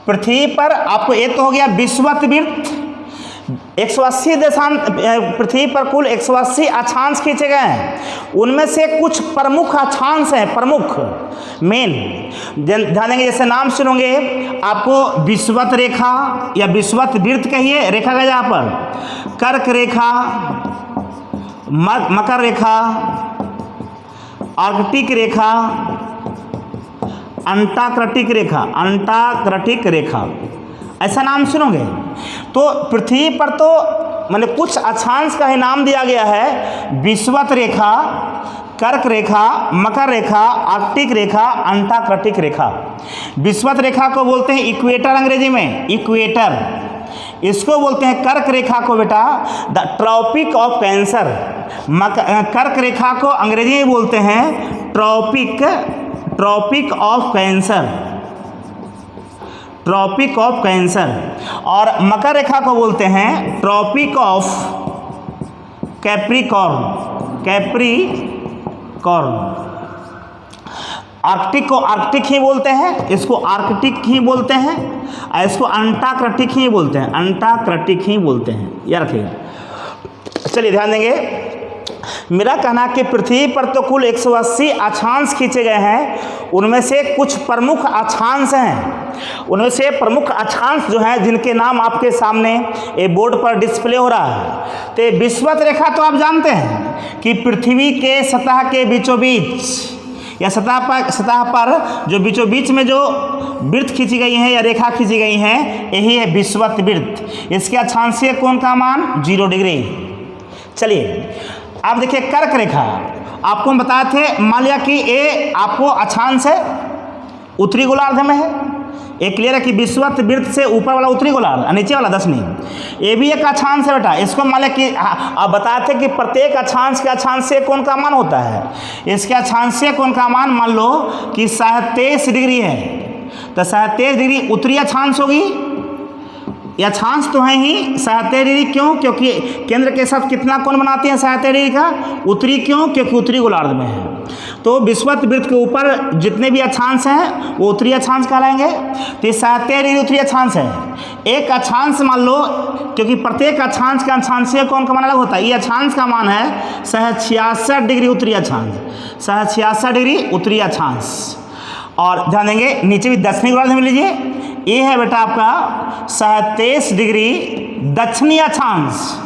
पृथ्वी पर आपको एक तो हो गया विषुवत वृत्त, 180 देशांत, पृथ्वी पर कुल 180 अक्षांश खींचे गए हैं। उनमें से कुछ प्रमुख अक्षांश हैं, प्रमुख मेन। ध्यान देंगे, जैसे नाम सुनोगे आपको विषुवत रेखा या विषुवत वृत्त कहिए, रेखा का यहाँ पर कर्क रेखा, मकर रेखा, आर्कटिक रेखा, अंटार्कटिक रेखा, अंटार्कटिक रेखा, ऐसा नाम सुनोगे। तो पृथ्वी पर तो माने कुछ अक्षांश का ही नाम दिया गया है, विषुवत रेखा, कर्क रेखा, मकर रेखा, आर्कटिक रेखा, अंटार्कटिक रेखा। विषुवत रेखा को बोलते हैं इक्वेटर, अंग्रेजी में इक्वेटर। इसको बोलते हैं कर्क रेखा को बेटा द ट्रॉपिक ऑफ कैंसर। कर्क रेखा को अंग्रेजी में बोलते हैं Tropic of Cancer, Tropic of Cancer. और मकर रेखा को बोलते हैं ट्रॉपिक ऑफ कैप्रिकॉर्न, आर्कटिक को आर्कटिक ही बोलते हैं, इसको आर्कटिक ही बोलते हैं, और इसको अंटार्कटिक ही बोलते हैं, अंटार्कटिक ही बोलते हैं, याद रखिएगा। चलिए ध्यान देंगे, मेरा कहना है कि पृथ्वी पर तो कुल 180 अक्षांश खींचे गए हैं, उनमें से कुछ प्रमुख अक्षांश हैं, उनमें से प्रमुख अक्षांश जो हैं जिनके नाम आपके सामने ये बोर्ड पर डिस्प्ले हो रहा है। तो विषुवत रेखा तो आप जानते हैं कि पृथ्वी के सतह के बीचों बीच या सतह पर जो बीचों बीच में जो वृत्त खींची गई है या रेखा खींची गई है, यही है विषुवत वृत्त। इसके अक्षांशीय कोण का मान 0 डिग्री। चलिए आप देखिए कर्क रेखा, आपको हम बताए थे, मान लिया कि ये आपको अक्षांश है उत्तरी गोलार्ध में है, एक क्लियर है कि विषुवत वृत्त से ऊपर वाला उत्तरी गोलार्ध और नीचे वाला दक्षिणी, ये भी एक अक्षांश है बेटा। इसको मान लिया कि आप बताए थे कि प्रत्येक अक्षांश के अक्षांशीय कोण का मान होता है। इसके अक्षांशीय कोण का मान मान लो कि 23 डिग्री है, तो 23 डिग्री उत्तरी अक्षांश होगी। यह अक्षांश तो है ही 23 डिग्री, क्यों? क्योंकि केंद्र के साथ कितना कोण बनाते हैं 23 डिग्री का? उत्तरी। क्यों? क्योंकि उत्तरी गोलार्ध में है। तो विषुवत वृत्त के ऊपर जितने भी अक्षांश हैं वो उत्तरी अक्षांश कहलाएंगे। तो 27 डिग्री उत्तरी अक्षांश है। एक अक्षांश मान लो, क्योंकि प्रत्येक अक्षांश का अक्षांशीय कोण का मान अलग होता है, ये अक्षांश का मान है 66 डिग्री उत्तरी अक्षांश, 66 डिग्री उत्तरी अक्षांश। और ध्यान देंगे नीचे भी दक्षिणी गोलार्ध में लीजिए, ये है बेटा आपका 27 डिग्री दक्षिणी अक्षांश।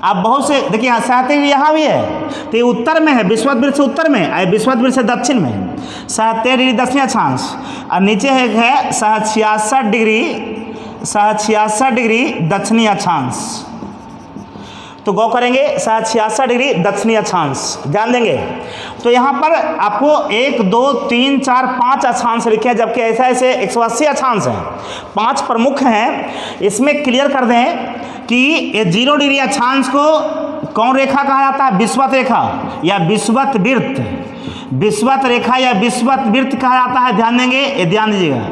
आप बहुत से देखिए 27 डिग्री यहाँ भी है, तो ये उत्तर में है, विषुवत वृत्त से उत्तर में, विषुवत वृत्त से दक्षिण में 27 डिग्री दक्षिणी अक्षांश, और नीचे है 66 डिग्री दक्षिणी अक्षांश। तो गौ करेंगे 66 डिग्री दक्षिणी अक्षांश, ध्यान देंगे। तो यहाँ पर आपको 1 2 3 4 5 अक्षांश लिखे हैं, जबकि ऐसे 180 अक्षांश हैं, 5 प्रमुख हैं। इसमें क्लियर कर दें कि ये 0 डिग्री अक्षांश को कौन रेखा कहा जाता है? विषुवत रेखा या विषुवत वृत्त, विषुवत रेखा या विषुवत वृत्त कहा जाता है। ध्यान देंगे, ये ध्यान दीजिएगा,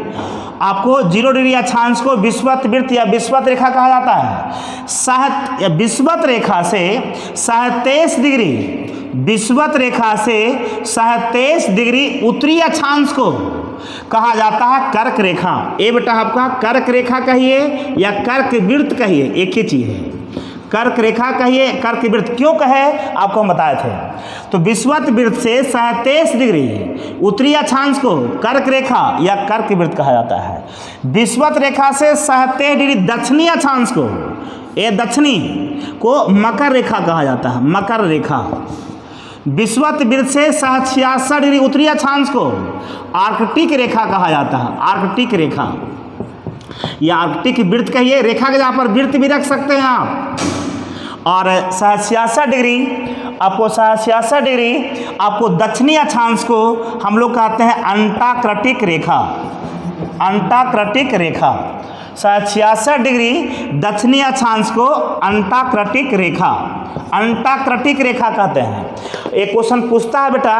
आपको 0 डिग्री अक्षांश को विषुवत वृत्त या विषुवत रेखा कहा जाता है। विषुवत रेखा से 27 डिग्री, विषुवत रेखा से 27 डिग्री उत्तरी अक्षांश को कहा जाता है कर्क रेखा। ये बेटा आपका कर्क रेखा कहिए या कर्क वृत्त कहिए, एक ही चीज़ है। कर्क रेखा कहिए, कर्क वृत्त क्यों कहे आपको हम बताए थे। तो विषुवत वृत्त से 27 डिग्री उत्तरी अक्षांश को कर्क रेखा या कर्क वृत्त कहा जाता है। विषुवत रेखा से 27 डिग्री दक्षिणी अक्षांश को, ये दक्षिणी को मकर रेखा कहा जाता है, मकर रेखा। विषुवत वृत्त से 66 डिग्री उत्तरी अक्षांश को आर्कटिक रेखा कहा जाता है, आर्कटिक रेखा या आर्कटिक वृत्त कहिए, रेखा के जहाँ पर वृत्त भी रख सकते हैं आप। और 66 डिग्री आपको 66 डिग्री आपको दक्षिणी अक्षांश को हम लोग कहते हैं अंटार्कटिक रेखा, अंटार्कटिक रेखा। 66 डिग्री दक्षिणी अक्षांश को अंटार्कटिक रेखा, अंटार्कटिक रेखा कहते हैं। एक क्वेश्चन पूछता है बेटा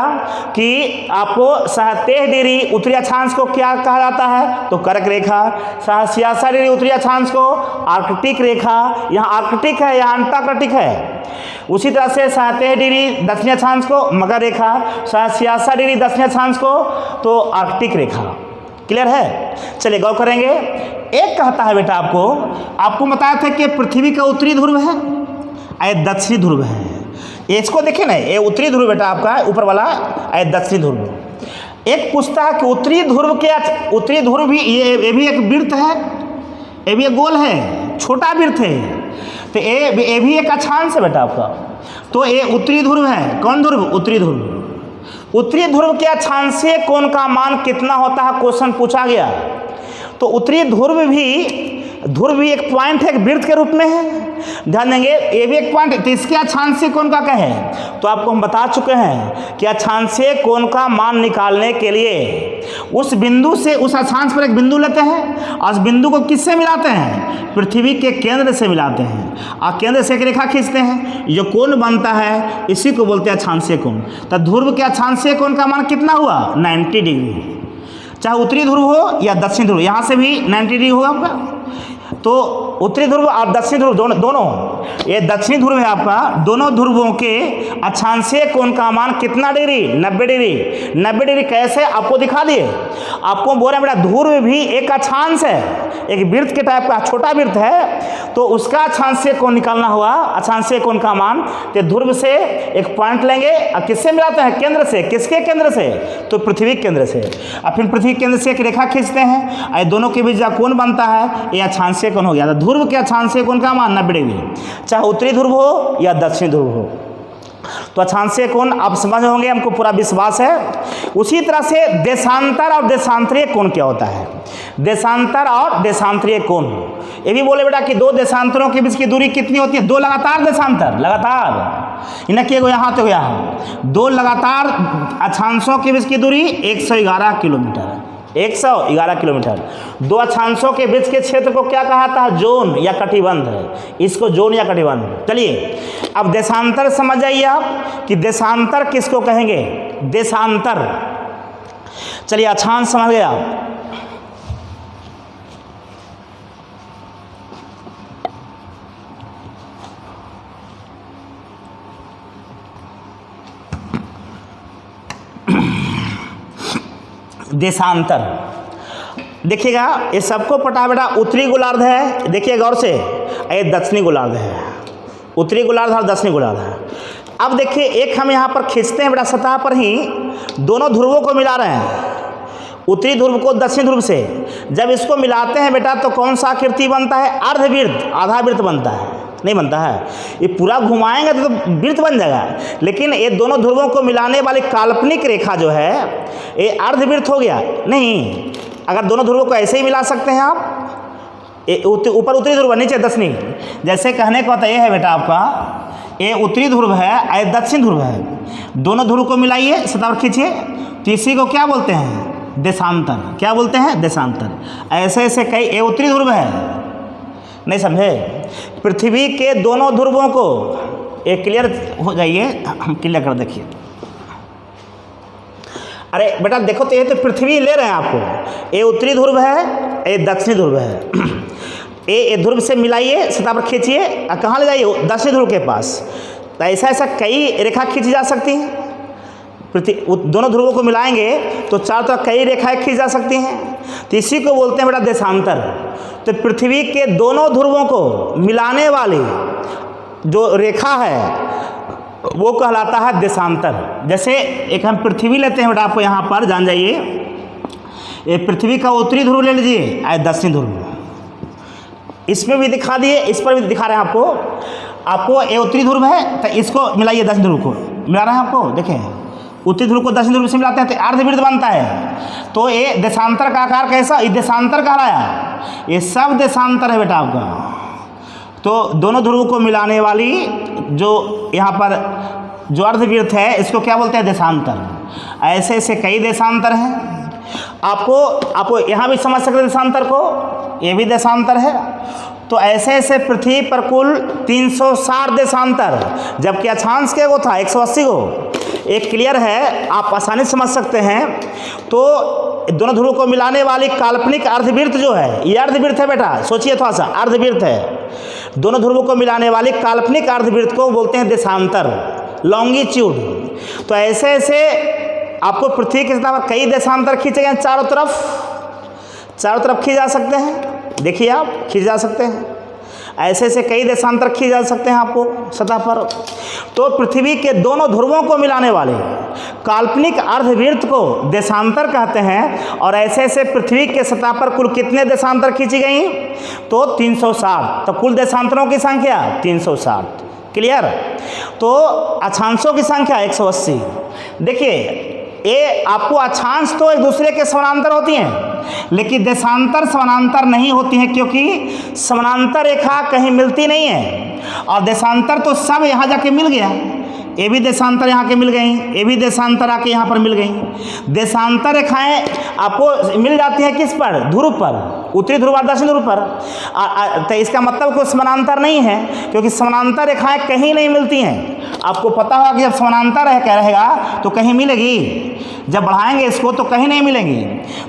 कि आपको 27 डिग्री उत्तरी अक्षांश को क्या कहा जाता है? तो कर्क रेखा। 66 डिग्री उत्तरी अक्षांश को आर्कटिक रेखा, यहाँ आर्कटिक है यहाँ अंटार्कटिक है। उसी तरह से 27 डिग्री दक्षिणी अक्षांश को मकर रेखा, 66 डिग्री दक्षिणी अक्षांश को तो आर्कटिक रेखा। क्लियर है? चलिए गौर करेंगे। एक कहता है बेटा आपको बताया था कि पृथ्वी का उत्तरी ध्रुव है, ये दक्षिणी ध्रुव है। इसको देखिए ना, ये उत्तरी ध्रुव बेटा आपका ऊपर वाला, ये दक्षिणी ध्रुव। एक पूछता है कि उत्तरी ध्रुव क्या, उत्तरी ध्रुव भी ये भी एक वृत्त है, ये भी एक गोल है, छोटा वृत्त है, तो ये भी एक अक्षांश है बेटा आपका। तो ये उत्तरी ध्रुव है। कौन ध्रुव? उत्तरी ध्रुव। उत्तरी ध्रुव के अक्षांशीय कोण का मान कितना होता है क्वेश्चन पूछा गया। तो उत्तरी ध्रुव भी एक पॉइंट है, एक वृत्त के रूप में है। ध्यान देंगे, ये भी एक पॉइंट है, तो इसके अक्षांशीय कोण का कहें तो आपको हम बता चुके हैं कि अक्षांशीय कोण का मान निकालने के लिए उस बिंदु से, उस अक्षांश पर एक बिंदु लेते हैं और उस बिंदु को किससे मिलाते हैं? पृथ्वी के केंद्र से मिलाते हैं और केंद्र से एक रेखा खींचते हैं। जो कोण बनता है इसी को बोलते हैं अक्षांशीय कोण। तो ध्रुव के अक्षांशीय कोण का मान कितना हुआ? 90 डिग्री। चाहे उत्तरी ध्रुव हो या दक्षिण ध्रुव, यहाँ से भी 90 डिग्री होगा आपका। तो उत्तरी ध्रुव और दक्षिणी ध्रुव दोनों ये दक्षिणी ध्रुव है आपका, दोनों ध्रुवों के अक्षांशीय कोण का मान कितना डिग्री? 90 डिग्री। 90 डिग्री कैसे आपको दिखा दिए। आपको बोल रहे हैं बेटा ध्रुव भी एक अक्षांश है, एक वृत्त के टाइप का छोटा वृत्त है, तो उसका अक्षांशीय कोण निकालना हुआ, अक्षांशीय कोण का मान। तो ध्रुव से एक पॉइंट लेंगे और किससे मिलाते हैं? केंद्र से। किसके केंद्र से? तो पृथ्वी केंद्र से। और फिर पृथ्वी केंद्र से एक रेखा खींचते हैं और दोनों के बीच जो कोण बनता है ये अक्षांशीय कोण हो गया। तो ध्रुव के अक्षांशीय कोण का मान 90 डिग्री, चाहे उत्तरी ध्रुव हो या दक्षिणी ध्रुव हो। तो अक्षांशीय कोण आप समझ होंगे, हमको पूरा विश्वास है। उसी तरह से देशांतर और देशांतरीय कोण क्या होता है? देशांतर और देशांतरीय कोण ये भी बोले बेटा कि दो देशांतरों के बीच की दूरी कितनी होती है? दो लगातार देशांतर, लगातार इन्हें किए यहाँ तो यहाँ दो लगातार अक्षांशों के बीच की दूरी 111 किलोमीटर, 111 किलोमीटर। दो अक्षांशों के बीच के क्षेत्र को क्या कहता है? जोन या कटिबंध। इसको जोन या कटिबंध। चलिए अब देशांतर समझ जाइए आप कि देशांतर किसको कहेंगे? देशांतर। चलिए अक्षांश समझ गए आप। देशांतर देखिएगा, ये सबको पता बेटा उत्तरी गोलार्ध है, देखिए गौर से, ये दक्षिणी गोलार्ध है। उत्तरी गोलार्ध और दक्षिणी गोलार्ध है। अब देखिए एक हम यहाँ पर खींचते हैं बेटा, सतह पर ही दोनों ध्रुवों को मिला रहे हैं, उत्तरी ध्रुव को दक्षिणी ध्रुव से। जब इसको मिलाते हैं बेटा तो कौन सा आकृति बनता है? अर्धवृत्त, आधा वृत्त बनता है, नहीं बनता है। ये पूरा घुमाएंगे तो वृत्त बन जाएगा, लेकिन ये दोनों ध्रुवों को मिलाने वाली काल्पनिक रेखा जो है ये अर्धवृत्त हो गया। नहीं, अगर दोनों ध्रुवों को ऐसे ही मिला सकते हैं आप, ऊपर उत्तरी ध्रुव नीचे दक्षिणी। जैसे कहने का मतलब ये है बेटा आपका, ये उत्तरी ध्रुव है, ये दक्षिण ध्रुव है। दोनों ध्रुव को मिलाइए, सतह पर खींचिए, तो इसी को क्या बोलते हैं? देशांतर। क्या बोलते हैं? देशांतर। ऐसे ऐसे कई, ये उत्तरी ध्रुव है, नहीं समझे? पृथ्वी के दोनों ध्रुवों को, एक क्लियर हो जाइए, हम क्लियर कर देखिए। अरे बेटा देखो तो ये तो पृथ्वी ले रहे हैं आपको, ये उत्तरी ध्रुव है, ये दक्षिणी ध्रुव है। ये ध्रुव से मिलाइए, सतह पर खींचिए, कहाँ ले जाइए? दक्षिणी ध्रुव के पास। तो ऐसा ऐसा कई रेखा खींची जा सकती हैं। दोनों ध्रुवों को मिलाएंगे तो चारों तरफ कई रेखाएं खींची जा सकती हैं, तो इसी को बोलते हैं बेटा देशांतर। तो पृथ्वी के दोनों ध्रुवों को मिलाने वाली जो रेखा है वो कहलाता है देशांतर। जैसे एक हम पृथ्वी लेते हैं बेटा, आपको यहाँ पर जान जाइए, ये पृथ्वी का उत्तरी ध्रुव ले लीजिए, आए दक्षिणी ध्रुव। इसमें भी दिखा दिए, इस पर भी दिखा रहे हैं आपको ये उत्तरी ध्रुव है, तो इसको मिलाइए दक्षिणी ध्रुव को, मिला रहे हैं आपको। देखें उत्तरी ध्रुव को दक्षिणी ध्रुव से मिलाते हैं तो अर्धवृत्त बनता है। तो ये देशांतर का आकार कैसा? ये देशांतर कहलाया। ये सब देशांतर है बेटा आपका। तो दोनों ध्रुवों को मिलाने वाली जो यहाँ पर जो अर्धवृत्त है इसको क्या बोलते हैं? देशांतर। ऐसे ऐसे कई देशांतर हैं। आपको यहाँ भी समझ सकते देशांतर को, ये भी देशांतर है। तो ऐसे ऐसे पृथ्वी पर कुल 360 देशांतर, जबकि अक्षांश क्या वो था 180 को। एक क्लियर है, आप आसानी से समझ सकते हैं। तो दोनों ध्रुवों को मिलाने वाली काल्पनिक अर्धवृत्त जो है, ये अर्धवृत्त है बेटा, सोचिए थोड़ा सा, अर्धवृत्त है। दोनों ध्रुवों को मिलाने वाली काल्पनिक अर्धवृत्त को बोलते हैं देशांतर, लॉन्गिट्यूड। तो ऐसे ऐसे आपको पृथ्वी के सतह पर कई देशांतर खींचे गए, चारों तरफ खींच जा सकते हैं। देखिए आप, खींच जा सकते हैं, ऐसे ऐसे कई देशांतर खींच जा सकते हैं आपको सतह पर। तो पृथ्वी के दोनों ध्रुवों को मिलाने वाले काल्पनिक अर्धवृत्त को देशांतर कहते हैं। और ऐसे ऐसे पृथ्वी के सतह पर कुल कितने देशांतर खींची गई? तो 360। तो कुल देशांतरों की संख्या 360। क्लियर? तो अक्षांशों की संख्या 180। देखिए ये आपको अक्षांश तो एक दूसरे के समानांतर होती हैं, लेकिन देशांतर समानांतर नहीं होती हैं, क्योंकि समानांतर रेखा कहीं मिलती नहीं है। और देशांतर तो सब यहाँ जाके मिल गया, ये भी देशांतर यहाँ के मिल गई, ये भी देशांतर आके यहाँ पर मिल गई। देशांतर रेखाएं आपको मिल जाती हैं किस पर? ध्रुव पर, उत्तरी ध्रुव और दक्षिण ध्रुव पर। तो इसका मतलब कोई समानांतर नहीं है, क्योंकि समानांतर रेखाएं कहीं नहीं मिलती हैं। आपको पता होगा कि जब समानांतर रहेगा तो कहीं मिलेगी, जब बढ़ाएंगे इसको तो कहीं नहीं मिलेंगी।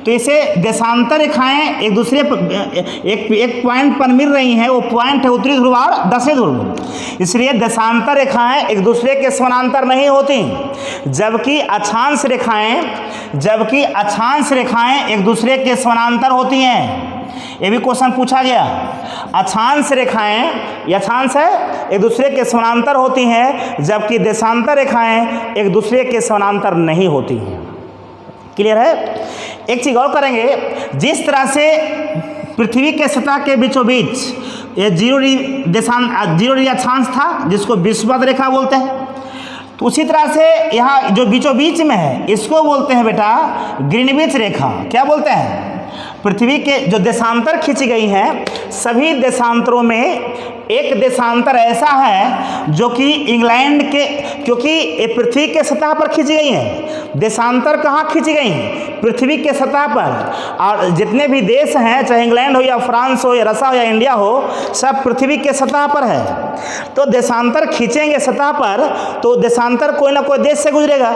तो इसे देशांतर रेखाएं एक दूसरे एक पॉइंट पर मिल रही हैं, वो पॉइंट है उत्तरी ध्रुव और दक्षिण ध्रुव। इसलिए देशांतर रेखाएं एक दूसरे के समानांतर नहीं होती, जबकि अक्षांश रेखाएं एक दूसरे के समानांतर होती हैं। ये भी क्वेश्चन पूछा गया। अक्षांश रेखाएं, ये अक्षांश है, एक दूसरे के समानांतर होती हैं, जबकि देशांतर रेखाएं एक दूसरे के समानांतर नहीं होती हैं। क्लियर है? एक चीज और करेंगे, जिस तरह से पृथ्वी के सतह के बीचों बीच ये जीरो डिग्री अक्षांश था, जिसको विषुवत रेखा बोलते हैं, तो उसी तरह से यहाँ जो बीचों बीच में है इसको बोलते हैं बेटा ग्रीनविच रेखा। क्या बोलते हैं? पृथ्वी के जो देशांतर खींची गई हैं, सभी देशांतरों में एक देशांतर ऐसा है जो कि इंग्लैंड के, क्योंकि ये पृथ्वी के सतह पर खींची गई हैं। देशांतर कहाँ खींची गई हैं? पृथ्वी के सतह पर। और जितने भी देश हैं, चाहे इंग्लैंड हो या फ्रांस हो या रसा हो या इंडिया हो, सब पृथ्वी के सतह पर है। तो देशांतर खींचेंगे सतह पर तो देशांतर कोई ना कोई देश से गुजरेगा।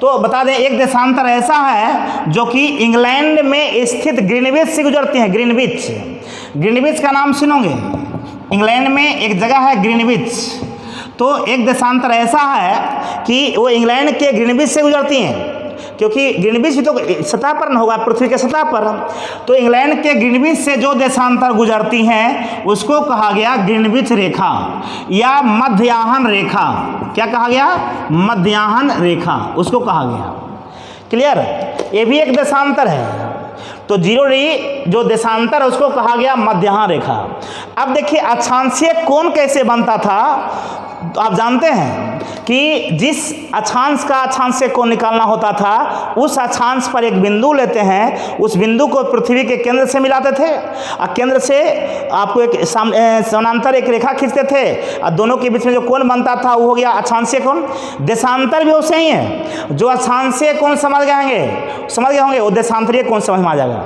तो बता दें, एक देशांतर ऐसा है जो कि इंग्लैंड में स्थित ग्रीनविच से गुजरती है। ग्रीनविच का नाम सुनोगे, इंग्लैंड में एक जगह है ग्रीनविच। तो एक देशांतर ऐसा है कि वो इंग्लैंड के ग्रीनविच से गुजरती हैं, क्योंकि ग्रीनविच भी तो सतह पर न होगा, पृथ्वी के सतह पर। तो इंग्लैंड के ग्रीनविच से जो देशांतर गुजरती हैं उसको कहा गया ग्रीनविच रेखा या मध्याह्न रेखा। क्या कहा गया? मध्याह्न रेखा, उसको कहा गया। क्लियर? ये भी एक देशांतर है। तो जीरो डिग्री जो देशांतर है उसको कहा गया मध्याह्न रेखा। अब देखिए अक्षांशीय कोण कैसे बनता था। तो आप जानते हैं कि जिस अक्षांश का अक्षांशीय कोण निकालना होता था, उस अक्षांश पर एक बिंदु लेते हैं, उस बिंदु को पृथ्वी के केंद्र से मिलाते थे और केंद्र से आपको एक समानांतर एक रेखा खींचते थे और दोनों के बीच में जो कोण बनता था वो हो गया अक्षांशीय कोण। देशांतर भी वैसे ही है। जो अक्षांशीय कोण समझ गए होंगे वो देशांतरीय कोण समझ में आ जाएगा।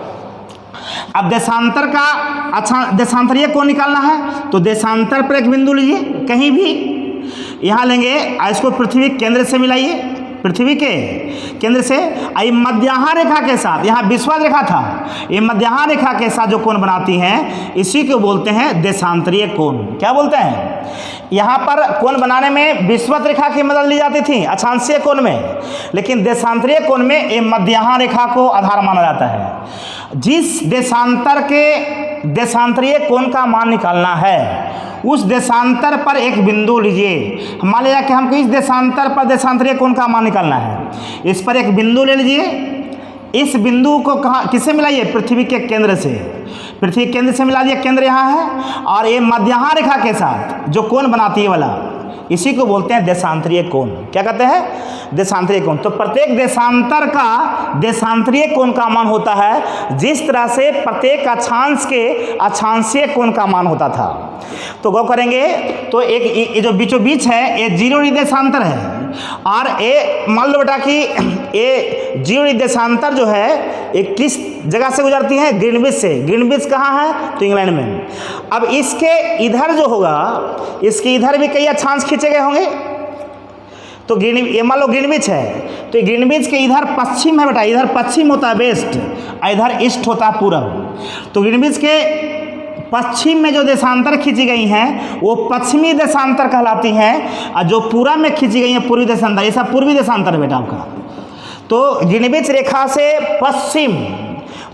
अब देशांतर का देशांतरीय कोण निकालना है तो देशांतर पर एक बिंदु लीजिए, कहीं भी यहाँ लेंगे, इसको पृथ्वी केंद्र से मिलाइए, पृथ्वी के केंद्र से। आई मध्याह्न रेखा के साथ, यहाँ विषुवत रेखा था, ये मध्याह्न रेखा के साथ जो कोण बनाती हैं इसी को बोलते हैं देशांतरीय कोण। क्या बोलते हैं? यहाँ पर कोण बनाने में विषुवत रेखा की मदद ली जाती थी अक्षांशीय कोण में, लेकिन देशांतरीय कोण में ये मध्याह्न रेखा को आधार माना जाता है। जिस देशांतर के देशांतरीय कोण का मान निकालना है उस देशांतर पर एक बिंदु लीजिए। मान लीजिए कि हमको इस देशांतर पर देशांतरीय कोण का मान निकालना है। इस पर एक बिंदु ले लीजिए। इस बिंदु को कहाँ किससे मिलाइए? पृथ्वी के केंद्र से। पृथ्वी के केंद्र से मिला दिया, केंद्र यहाँ है, और ये मध्याह्न रेखा के साथ जो कोण बनाती है वाला, इसी को बोलते हैं देशांतरीय कोण। क्या कहते हैं? देशांतरीय कोण। तो प्रत्येक देशांतर का देशांतरीय कोण का मान होता है जिस तरह से प्रत्येक अक्षांश के अक्षांशीय कोण का मान होता था। तो गौर करेंगे तो एक ये जो बीचों बीच है ये जीरो डिग्री देशांतर है, और ये मान लो बेटा कि ये जीरो डिग्री देशांतर जो है ये किस जगह से गुजरती है? ग्रीनविच से। ग्रीनविच कहाँ है? तो इंग्लैंड में। अब इसके इधर जो होगा, इसके इधर भी कई अक्षांश खींचे गए होंगे। तो ये मान लो ग्रीनविच है, तो ग्रीनविच के इधर पश्चिम है बेटा, इधर पश्चिम होता है वेस्ट, इधर ईस्ट होता है पूरब। तो ग्रीनविच के पश्चिम में जो देशांतर खींची गई हैं वो पश्चिमी देशांतर कहलाती हैं, और जो पूरब में खींची गई हैं पूर्वी देशांतर, ये सब पूर्वी देशांतर है बेटा आपका। तो ग्रीनविच रेखा से पश्चिम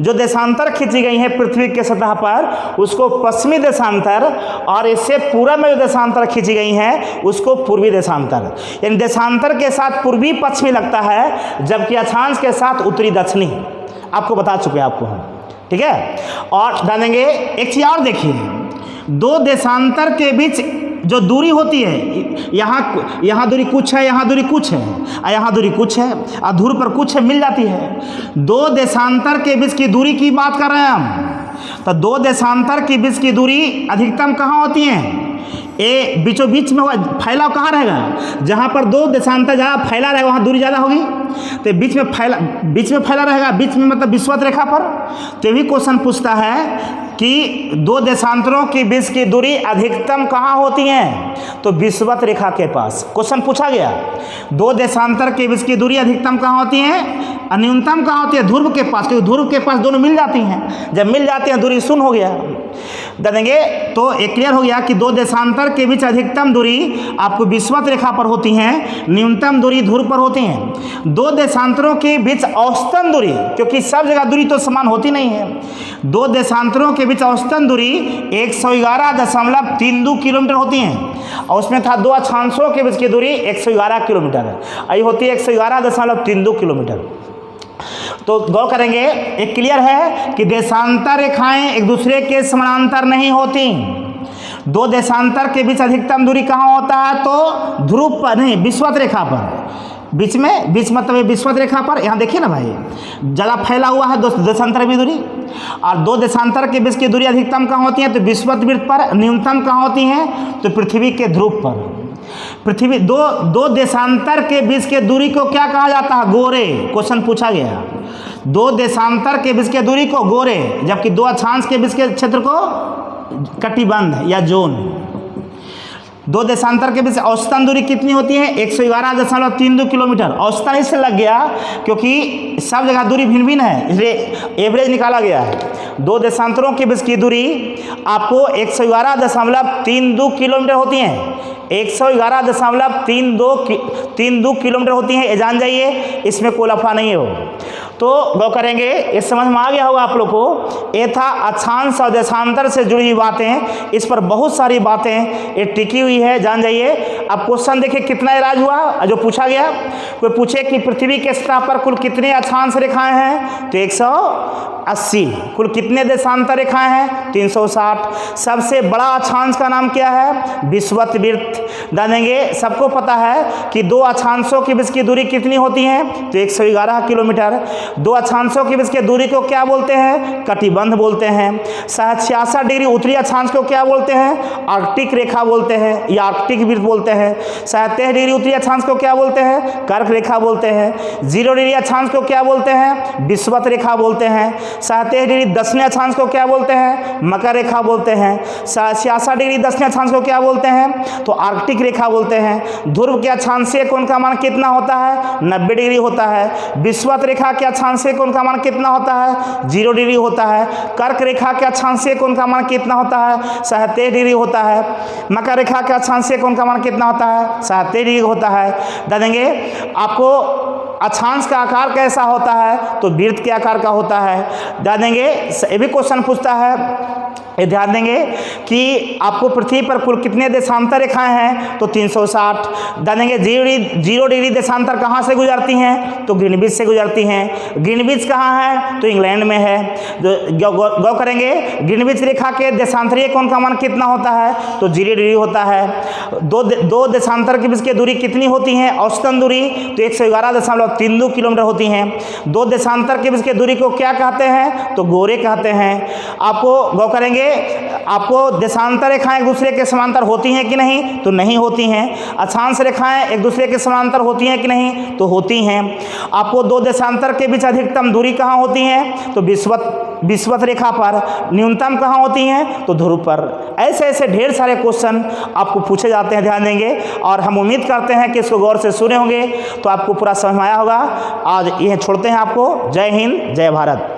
जो देशांतर खींची गई है पृथ्वी के सतह पर उसको पश्चिमी देशांतर, और इससे पूरब में जो देशांतर खींची गई हैं उसको पूर्वी देशांतर। यानी देशांतर के साथ पूर्वी पश्चिमी लगता है, जबकि अक्षांश के साथ उत्तरी दक्षिणी। आपको बता चुके हैं आपको हम, ठीक है। और जानेंगे एक चीज़ और देखिए, दो देशांतर के बीच जो दूरी होती है, यहाँ दूरी कुछ है, यहाँ दूरी कुछ है, और यहाँ दूरी कुछ है, और ध्रुव पर कुछ है, मिल जाती है। दो देशांतर के बीच की दूरी की बात कर रहे हैं हम। तो दो देशांतर के बीच की दूरी अधिकतम कहाँ होती है? ए बीचों बीच में फैलाव कहाँ रहेगा, जहाँ पर दो देशांतर ज़्यादा फैला रहेगा वहाँ दूरी ज़्यादा होगी, तो बीच में फैला रहेगा, बीच में मतलब विषुवत रेखा पर। तो भी क्वेश्चन पूछता है कि दो देशांतरों के बीच की दूरी अधिकतम कहाँ होती है, तो विषुवत रेखा के पास। क्वेश्चन पूछा गया दो देशांतर के बीच की दूरी अधिकतम कहाँ होती है, न्यूनतम कहाँ होती है, ध्रुव के पास, क्योंकि ध्रुव के पास दोनों मिल जाती हैं, जब मिल जाती हैं दूरी शून्य हो गया। दे देंगे तो एक क्लियर हो गया कि दो देशांतर के बीच अधिकतम दूरी आपको विषुवत रेखा पर होती है, न्यूनतम दूरी ध्रुव पर होती है। दो देशांतरों के बीच औसतन दूरी, क्योंकि सब जगह दूरी तो समान होती नहीं है, दो देशांतरों के बीच औसतन दूरी 111.32 किलोमीटर होती है, और उसमें था दो अक्षांशों के बीच की दूरी 111 किलोमीटर है, यही होती है 111.32 किलोमीटर। तो गौर करेंगे, एक क्लियर है कि देशांतर रेखाएं एक दूसरे के समानांतर नहीं होती। दो देशांतर के बीच अधिकतम दूरी कहाँ होता है, तो ध्रुव पर नहीं, विषुवत रेखा पर। बीच मतलब विषुवत रेखा पर। यहाँ देखिए ना भाई, ज़्यादा फैला हुआ है दो देशांतर की दूरी, और दो देशांतर के बीच की दूरी अधिकतम कहाँ होती है, तो विषुवत वृत्त पर। न्यूनतम कहाँ होती है, तो पृथ्वी के ध्रुव पर। पृथ्वी दो देशांतर के बीच के दूरी को क्या कहा जाता है, गोरे। क्वेश्चन पूछा गया दो देशांतर के बीच के दूरी को गोरे, जबकि दो अक्षांश के बीच के क्षेत्र को कटिबंध या जोन। दो देशांतर के बीच औसतन दूरी कितनी होती है, 111.32 किलोमीटर। औसतन इससे लग गया क्योंकि सब जगह दूरी भिन्न भिन्न है, इसलिए एवरेज निकाला गया है। दो देशांतरों के बीच की दूरी आपको 111.32 किलोमीटर होती है, 111.32 किलोमीटर होती है, ये जान जाइए, इसमें कोई लफड़ा नहीं हो। तो गौर करेंगे, ये समझ में आ गया होगा आप लोग को। ये था अक्षांश और देशांतर से जुड़ी हुई बातें, इस पर बहुत सारी बातें ये टिकी हुई है, जान जाइए। अब क्वेश्चन देखिए कितना इराज हुआ जो पूछा गया। कोई पूछे कि पृथ्वी के सतह पर कुल कितने अक्षांश रेखाएं हैं, तो 180। कुल कितने देशांतर रेखाएं हैं, 360। सबसे बड़ा अक्षांश का नाम क्या है, विषुवत वृत्त। जानेंगे, सबको पता है कि दो अक्षांशों के बीच की दूरी कितनी होती है, तो 111 किलोमीटर। दो अक्षांशों के बीच की दूरी को क्या बोलते हैं, कटिबंध बोलते हैं। 66 डिग्री उत्तरी अक्षांश को क्या बोलते हैं, आर्कटिक रेखा बोलते हैं या आर्कटिक वृत्त बोलते हैं। 37 डिग्री उत्तरी अक्षांश को क्या बोलते हैं, कर्क रेखा बोलते हैं। 0 डिग्री अक्षांश को क्या बोलते हैं, विषुवत रेखा बोलते हैं। 37 डिग्री दक्षिणी अक्षांश को क्या बोलते हैं, मकर रेखा बोलते हैं। 66 डिग्री दक्षिणी अक्षांश को क्या बोलते हैं, तो आर्कटिक रेखा बोलते हैं। ध्रुव के अक्षांशीय कोण का मान कितना होता है, 90 डिग्री होता है। विषुवत रेखा के अक्षांशीय कोण का मान कितना होता है, 0 डिग्री होता है। कर्क रेखा के अक्षांशीय कोण का मान कितना होता है, 37 डिग्री होता है। मकर रेखा के अक्षांशीय कोण का मान कितना होता है, 37 डिग्री होता है। बता देंगे आपको अक्षांश का आकार कैसा होता है, तो वृत्त के आकार का होता है। बता देंगे, ये भी क्वेश्चन पूछता है, ये ध्यान देंगे कि आपको पृथ्वी पर कुल कितने देशांतर रेखाएं हैं, तो 360। जानेंगे 0 डिग्री देशांतर कहाँ से गुजरती हैं, तो ग्रीनविच से गुजरती हैं। ग्रीनविच कहाँ है, तो इंग्लैंड में है। गौर करेंगे, ग्रीनविच रेखा के देशांतरीय कोण का मान कितना होता है, तो 0 डिग्री होता है। दो देशांतर के बीच की दूरी कितनी होती है, औसतन दूरी, तो 111.32 किलोमीटर होती हैं। दो देशांतर के बीच की दूरी को क्या कहते हैं, तो गोरे कहते हैं। आपको गौर करेंगे, आपको देशांतर रेखाएं एक दूसरे के समांतर होती हैं कि नहीं, तो नहीं होती हैं। अक्षांश रेखाएं एक दूसरे के समांतर होती हैं कि नहीं, तो होती हैं। आपको दो देशांतर के बीच अधिकतम दूरी कहाँ होती है, तो विषुवत रेखा पर। न्यूनतम कहाँ होती हैं, तो ध्रुव पर। ऐसे ऐसे ढेर सारे क्वेश्चन आपको पूछे जाते हैं, ध्यान देंगे। और हम उम्मीद करते हैं कि इसको गौर से सुने होंगे तो आपको पूरा समझ में आया होगा। आज यह छोड़ते हैं आपको। जय हिंद, जय भारत।